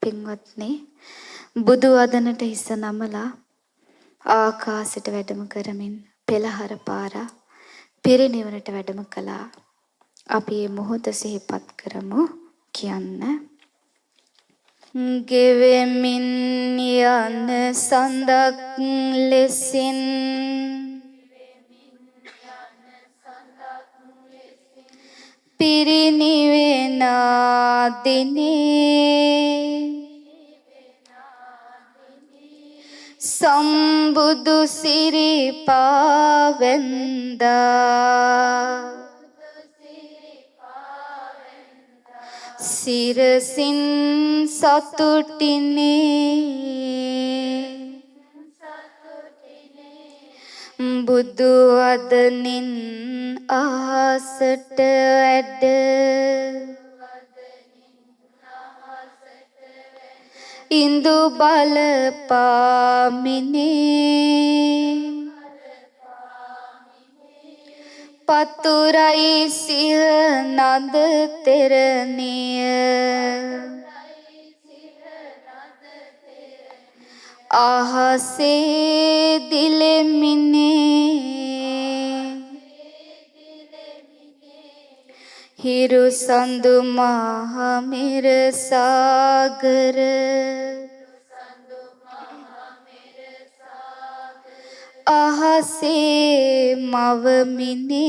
පින්වත්නි, බුදු වදනට හිස නමලා ආකාශයට වැඩම කරමින් පෙළහර පාරා පිරිනිවනට වැඩම කළා. අපි මේ මොහොත සිහිපත් කරමු. කියන්න ගෙවෙමින් යන සඳක් ලෙසින් පිරිනිවෙන දිනේ සම්බුදු සිරිපා වැන්දා සිරසින් සතුටිනේ බුදු වදනින් අහසට වැඩ ඉන්දු බල පාමිනේ පතුරයි සිහ නද තෙරණිය අහසේ දිලෙමිනේ හිරු සඳු මහ මෙර සාගර අහසේ මවමිනේ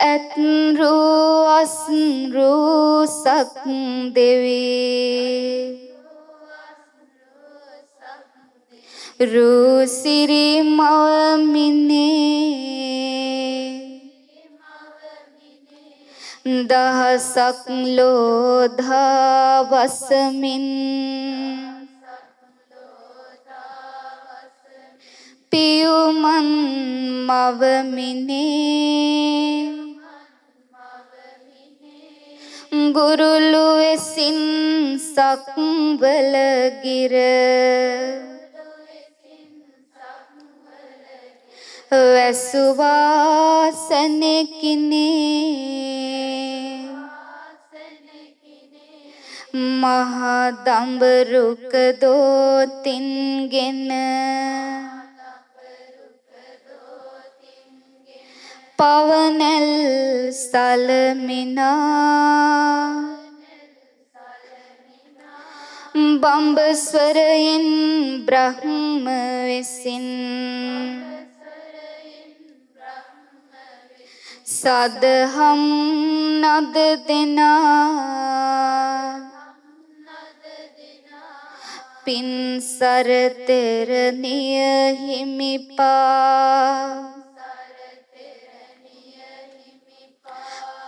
ඇත්රු අස්රු සක් දෙවී රුසිරි මවමිනේ දහසක් ලෝධා වසමින් පියුමන් මවමිනේ ගුරුලු එසින් සක්වල ගිර වැසුවා සැනෙකිනේ මහා දඹරුක දෝතින්ගෙන පවනැල් සලමිනා බඹස්වරයෙන් බ්‍රහ්ම වෙසින් සදහම් නද දෙනා පින්සර තෙරණිය හිමිපා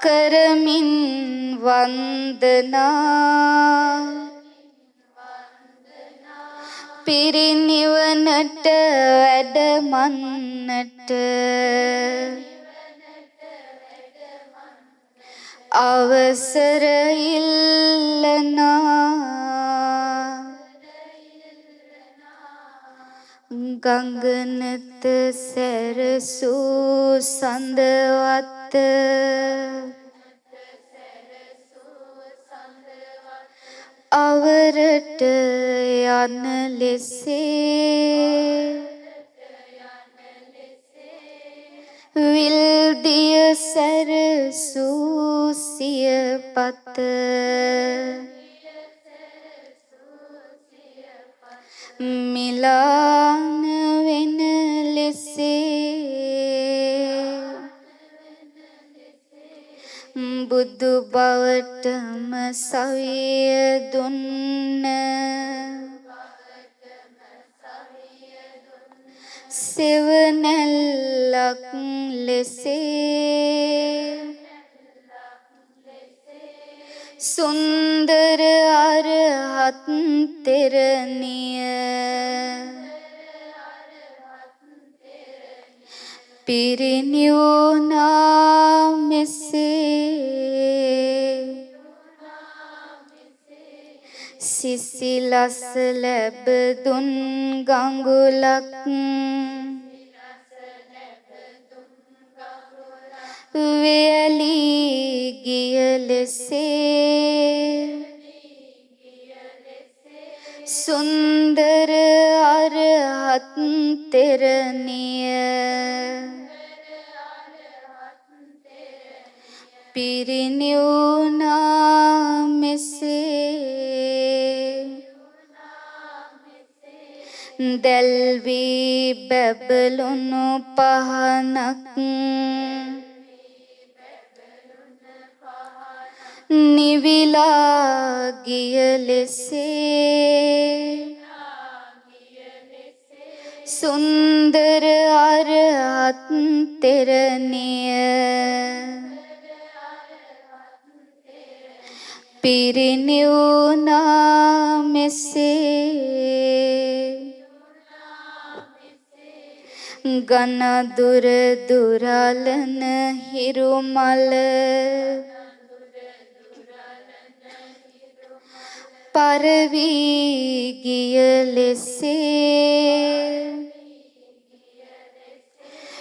කරමින් වන්දනා පිරිනිවනට වැඩමන්නට අවසර ඉල්ලනා ගංගනත සැරසූ සඳවත්ත අවරට යන ලෙසේ විල් දිය සැරසූ සියපත මිලාන වෙන ලෙසේ බුදු බවටම සවිය දුන්න සෙවණැල්ලක් ලෙසේ සුන්දර අරහත් තෙරණිය පිරිනිවුනා මෙසේ සිසිලස් ලැබ දුන් ගඟුලක් වෙලී ගිය ලෙසේ සුන්දර අරහත් තෙරණිය පිරිනිවුනා මෙසේ දැල්වී බැබළුණු පහනක් නිවිලා ගිය ලෙසේ සුන්දර අරහත් තෙරණිය පිරිනිවුනා මෙසේ ගන දුර දුරලන හිරුමල පරවී ගිය ලෙසේ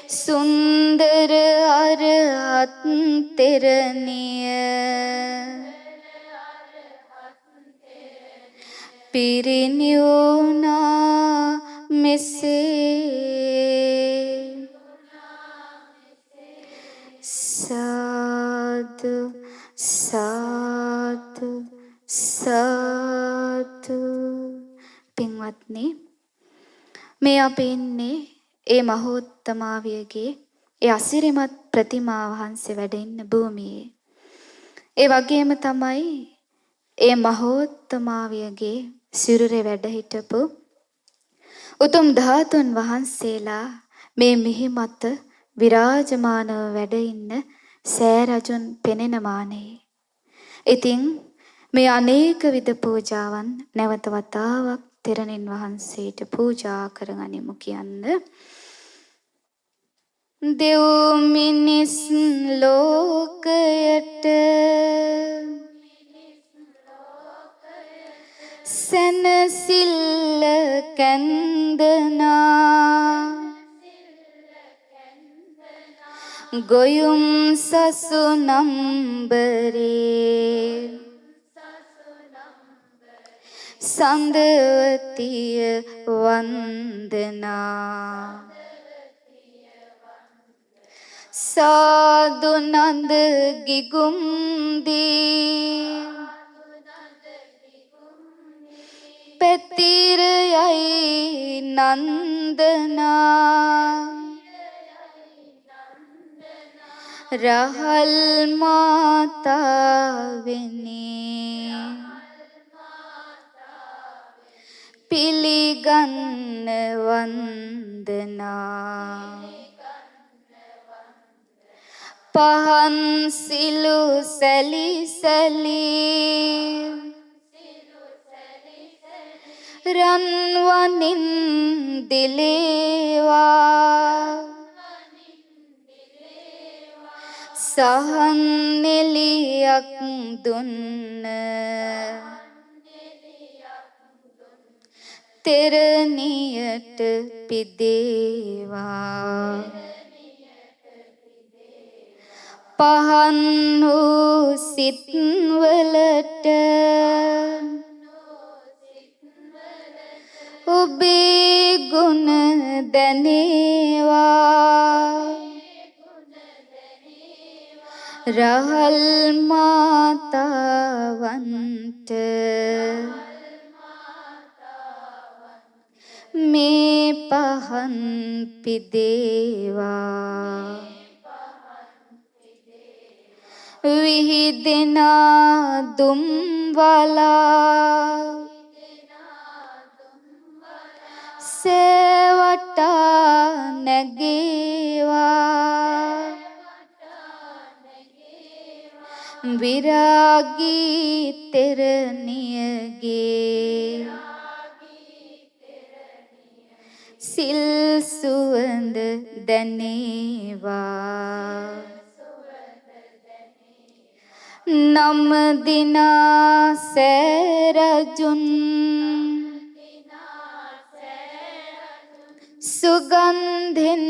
සුන්දර අරහත් තෙරණිය පිරිනිවුනා මෙසේ සාදු සාදු සාදු. පින්වත්නි, මේ අපි ඉන්නේ ඒ මහෝත්තමාවියගේ ඒ අසිරිමත් ප්‍රතිමා වහන්සේ වැඩ ඉන්න භූමියේ. ඒ වගේම තමයි ඒ මහෝත්තමාවියගේ සිරුරේ වැඩ හිටපු උතුම් ධාතුන් වහන්සේලා මේ මිහි මත විරාජමානව වැඩ ඉන්න සෑරජුන් පෙනෙන මානෙයි. ඉතින් මේ අනේක විද පූජාවන් නැවත වතාවක් තෙරණින් වහන්සේට පූජා කරගනිමු කියන්න. දෙව් මිනිස් ලෝකයට සැනසිල්ල කැන්දනා ගොයුම් සසුනම්බරේ සඳවතිය වන්දනා සාදු නන්ද ගිගුම්දී පැතිරයයි නන්දනා රහල් මාතාවෙනි පිළිගන්න වන්දනා පහන් සිලු සැලි සැලි රන්වනින් දිලේවා සහන් නෙලියක් දුන්න තෙරණියට පිදේවා පහන් වූ සිත්වලට ඔබේ ගුණ දැනේවා රහල් මාතාවන්ට මේ පහන් පිදේවා විහිදෙනා දුම්වලා සේවටා නැගේවා විරාගී තෙරණියගේ සිල් සුවඳ දැනේවා නම දිනා සෑරජුන් සුගන්ධෙන්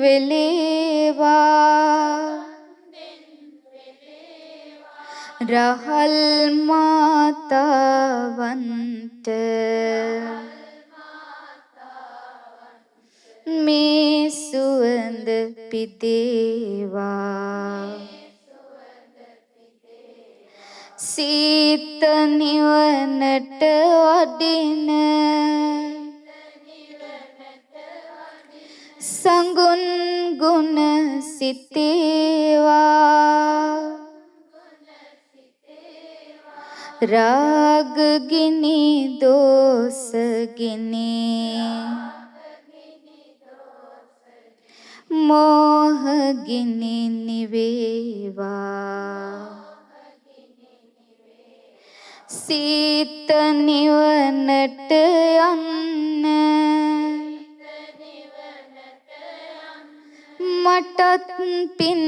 වෙලේවා රහල් මාතාවන්ට මේ සුවඳ පිදේවා සීත නිවනට වඩින සංගුන් ගුණ සිතේවා රාග ගිනි දෝස ගිනි මෝහ ගිනි නිවේවා සීත නිවනට යන්න මටත් පින්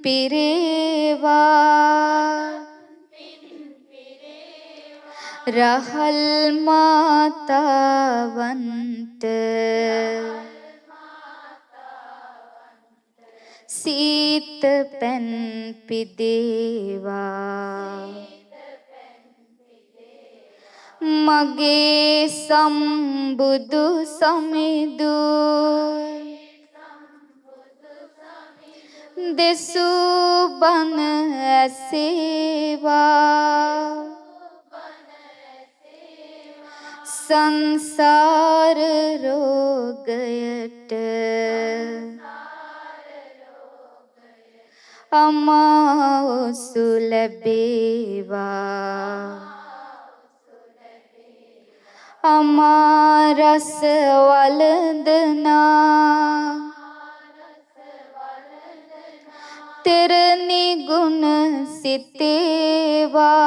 පිරේවා රහල් මාතාවන්ට සීත පැන් පිදේවා මගේ සම්බුදු සමිඳු දෙසූ බණ ඇසේවා සංසාර රෝගයට අමාවසු ලැබේවා අමාරස වළඳනා තෙරණි ගුණ සිතේවා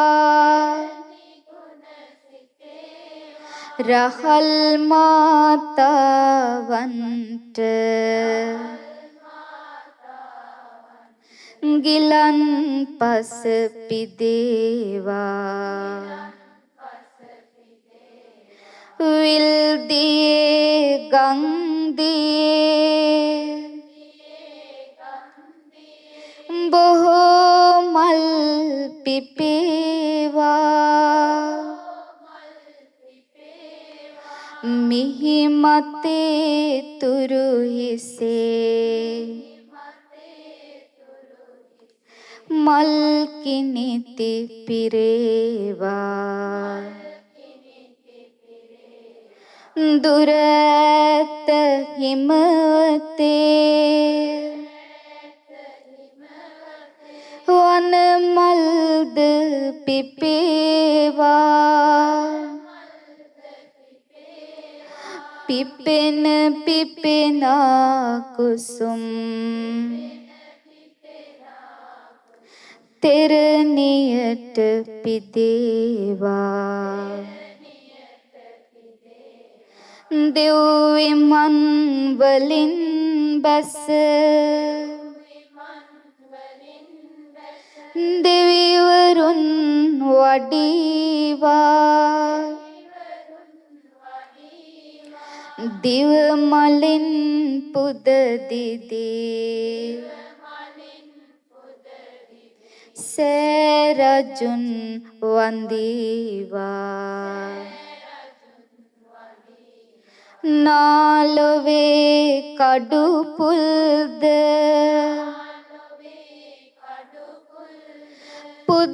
රහල් මාතාවන්ට ගිලන් පස පිදේවා විල්දියේ ගංදියේ බොහෝ මල් පිපේවා මිහි මතේ තුරු හිසේ මල් කිනිති පිරේවා දුර ඇත හිමවතේ වන මල්ද පිපේවා පිපෙන පිපෙනා කුසුම් තෙරණියට පිදේවා දෙව් විමන් වලින් බැස දෙවිවරුන් වඩීවා දිව මලින් පුද දිදී සෑරජුන් වඳීවා නාලොවේ කඩු පුල්ද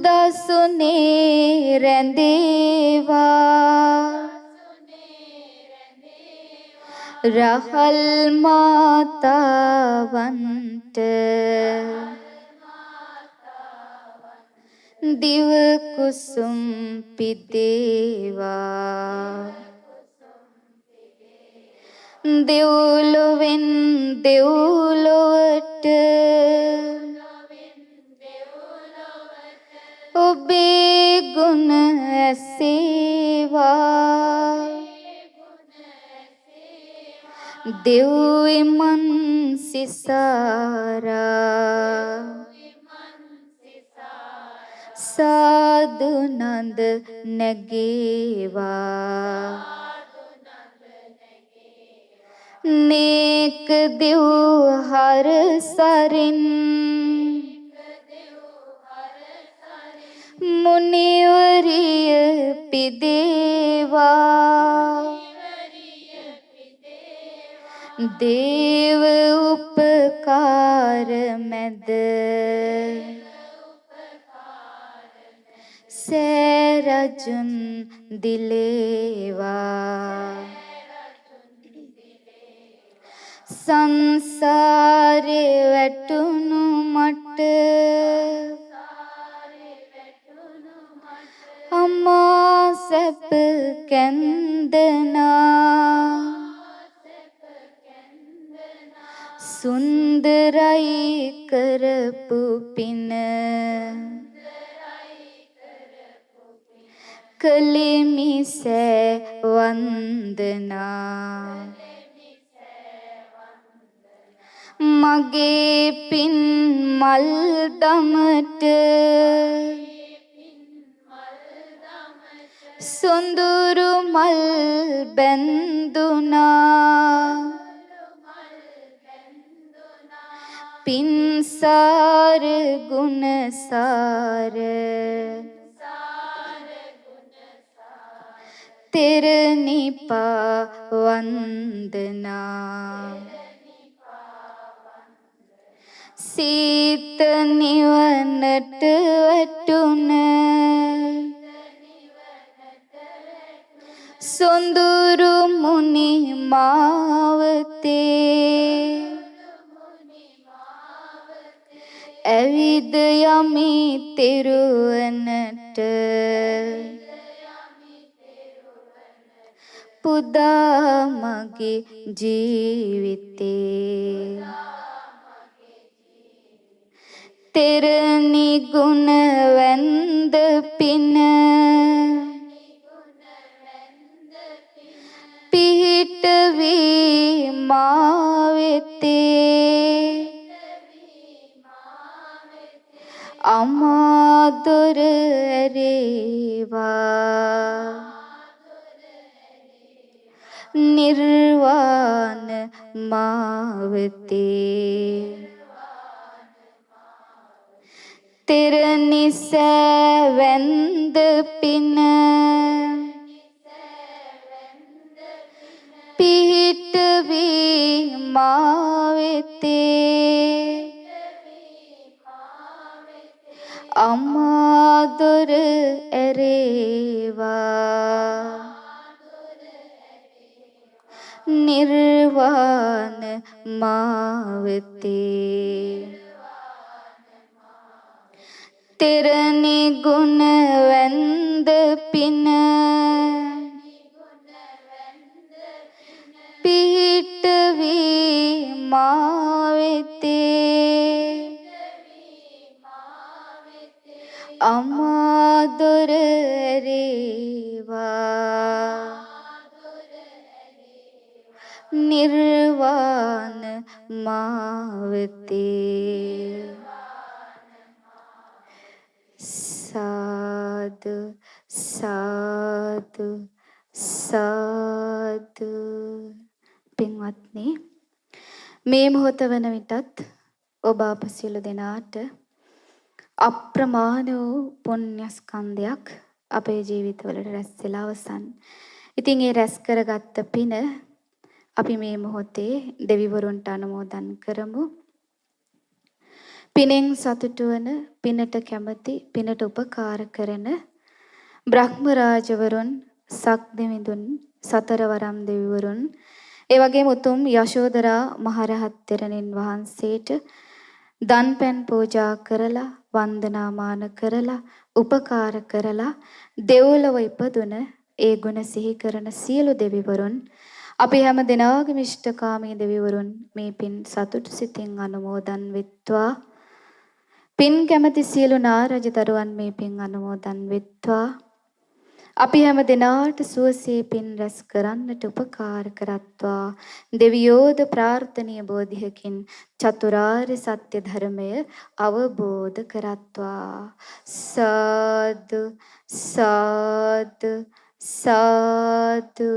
පුදසුනේ රැඳේවා රහල් මාතාවන්ට දිව කුසුම් පිදේවා දෙව්ලොවෙන් දෙව්ලොවට ඔබේ ගුණ ඇසේවා දෙව්විමන් සිසාරා සාදු නන්ද නැගේවා නේක දෙව් හර සරින් මුනිවරිය පිදේවා දේව උපකාර මැද සෑරජුන් දිලේවා සංසාරේ වැටුණු මට අම්මා සැප කැන්දනා සුන්දරයි කරපු පින කලිමි සෑ වන්දනා මගේ පින් මල් දමට සොඳුරු මල් බැන්දුනා පින්සාර ගුණසාර තෙරණිපා වන්දනා සීත නිවනට වැටුණ සොඳුරු මුනි මාවතේ ඇවිද යමි තෙරුවනට පුදා මගේ ජීවිතේ තෙරණි ගුණ වැන්ද පින පිහිට වී මා වෙතේ අමා දොර ඇරේවා නිර්වාණ මාවතේ තෙරණි සෑවැන්ද පින පිහිට වී මා වෙතේ අමා දොර ඇරේවා නිර්වාණ මාවතේ තෙරණි ගුණ වැන්ද පින පිහිට වී මා වෙතේ අමා දොර ඇරේවා නිර්වාණ මාවතේ සාදු සාදු සාදු. පින්වත්නි, මේ මොහොත වන විටත් ඔබ අප සියලු දෙනාට අප්‍රමාණ වූ පුණ්‍යස්කන්ධයක් අපේ ජීවිතවලට රැස් වෙලා අවසන්. ඉතින් ඒ රැස් කරගත්ත පින අපි මේ මොහොතේ දෙවිවරුන්ට අනුමෝදන් කරමු. පිනෙන් සතුටු වන, පිනට කැමති, පිනට උපකාර කරන බ්‍රහ්ම රාජවරුන්, සක්දෙවිඳුන්, සතරවරම් දෙවිවරුන්, ඒ වගේම උතුම් යශෝදරා මහරහත් තෙරණින් වහන්සේට දන්පැන් පූජා කරලා, වන්දනාමාන කරලා, උපකාර කරලා දෙව්ලොව ඉපදුන ඒ ගුණ සිහි කරන සියලු දෙවිවරුන්, අපි හැම දෙනාගේම ඉෂ්ඨකාමී දෙවිවරුන් මේ පින් සතුටු සිතින් අනුමෝදන් වෙත්වා. පින් කැමති සියලු නාරජ දරුවන් මේ පින් අනුමෝදන් වෙත්වා. අපි හැම දෙනාට සුවසේ පින් රැස් කරන්නට උපකාර කරත්වා. දෙවියෝද ප්‍රාර්ථනීය බෝධියකින් චතුරාර්ය සත්‍ය ධර්මය අවබෝධ කරත්වා. සාදු සාදු සාදු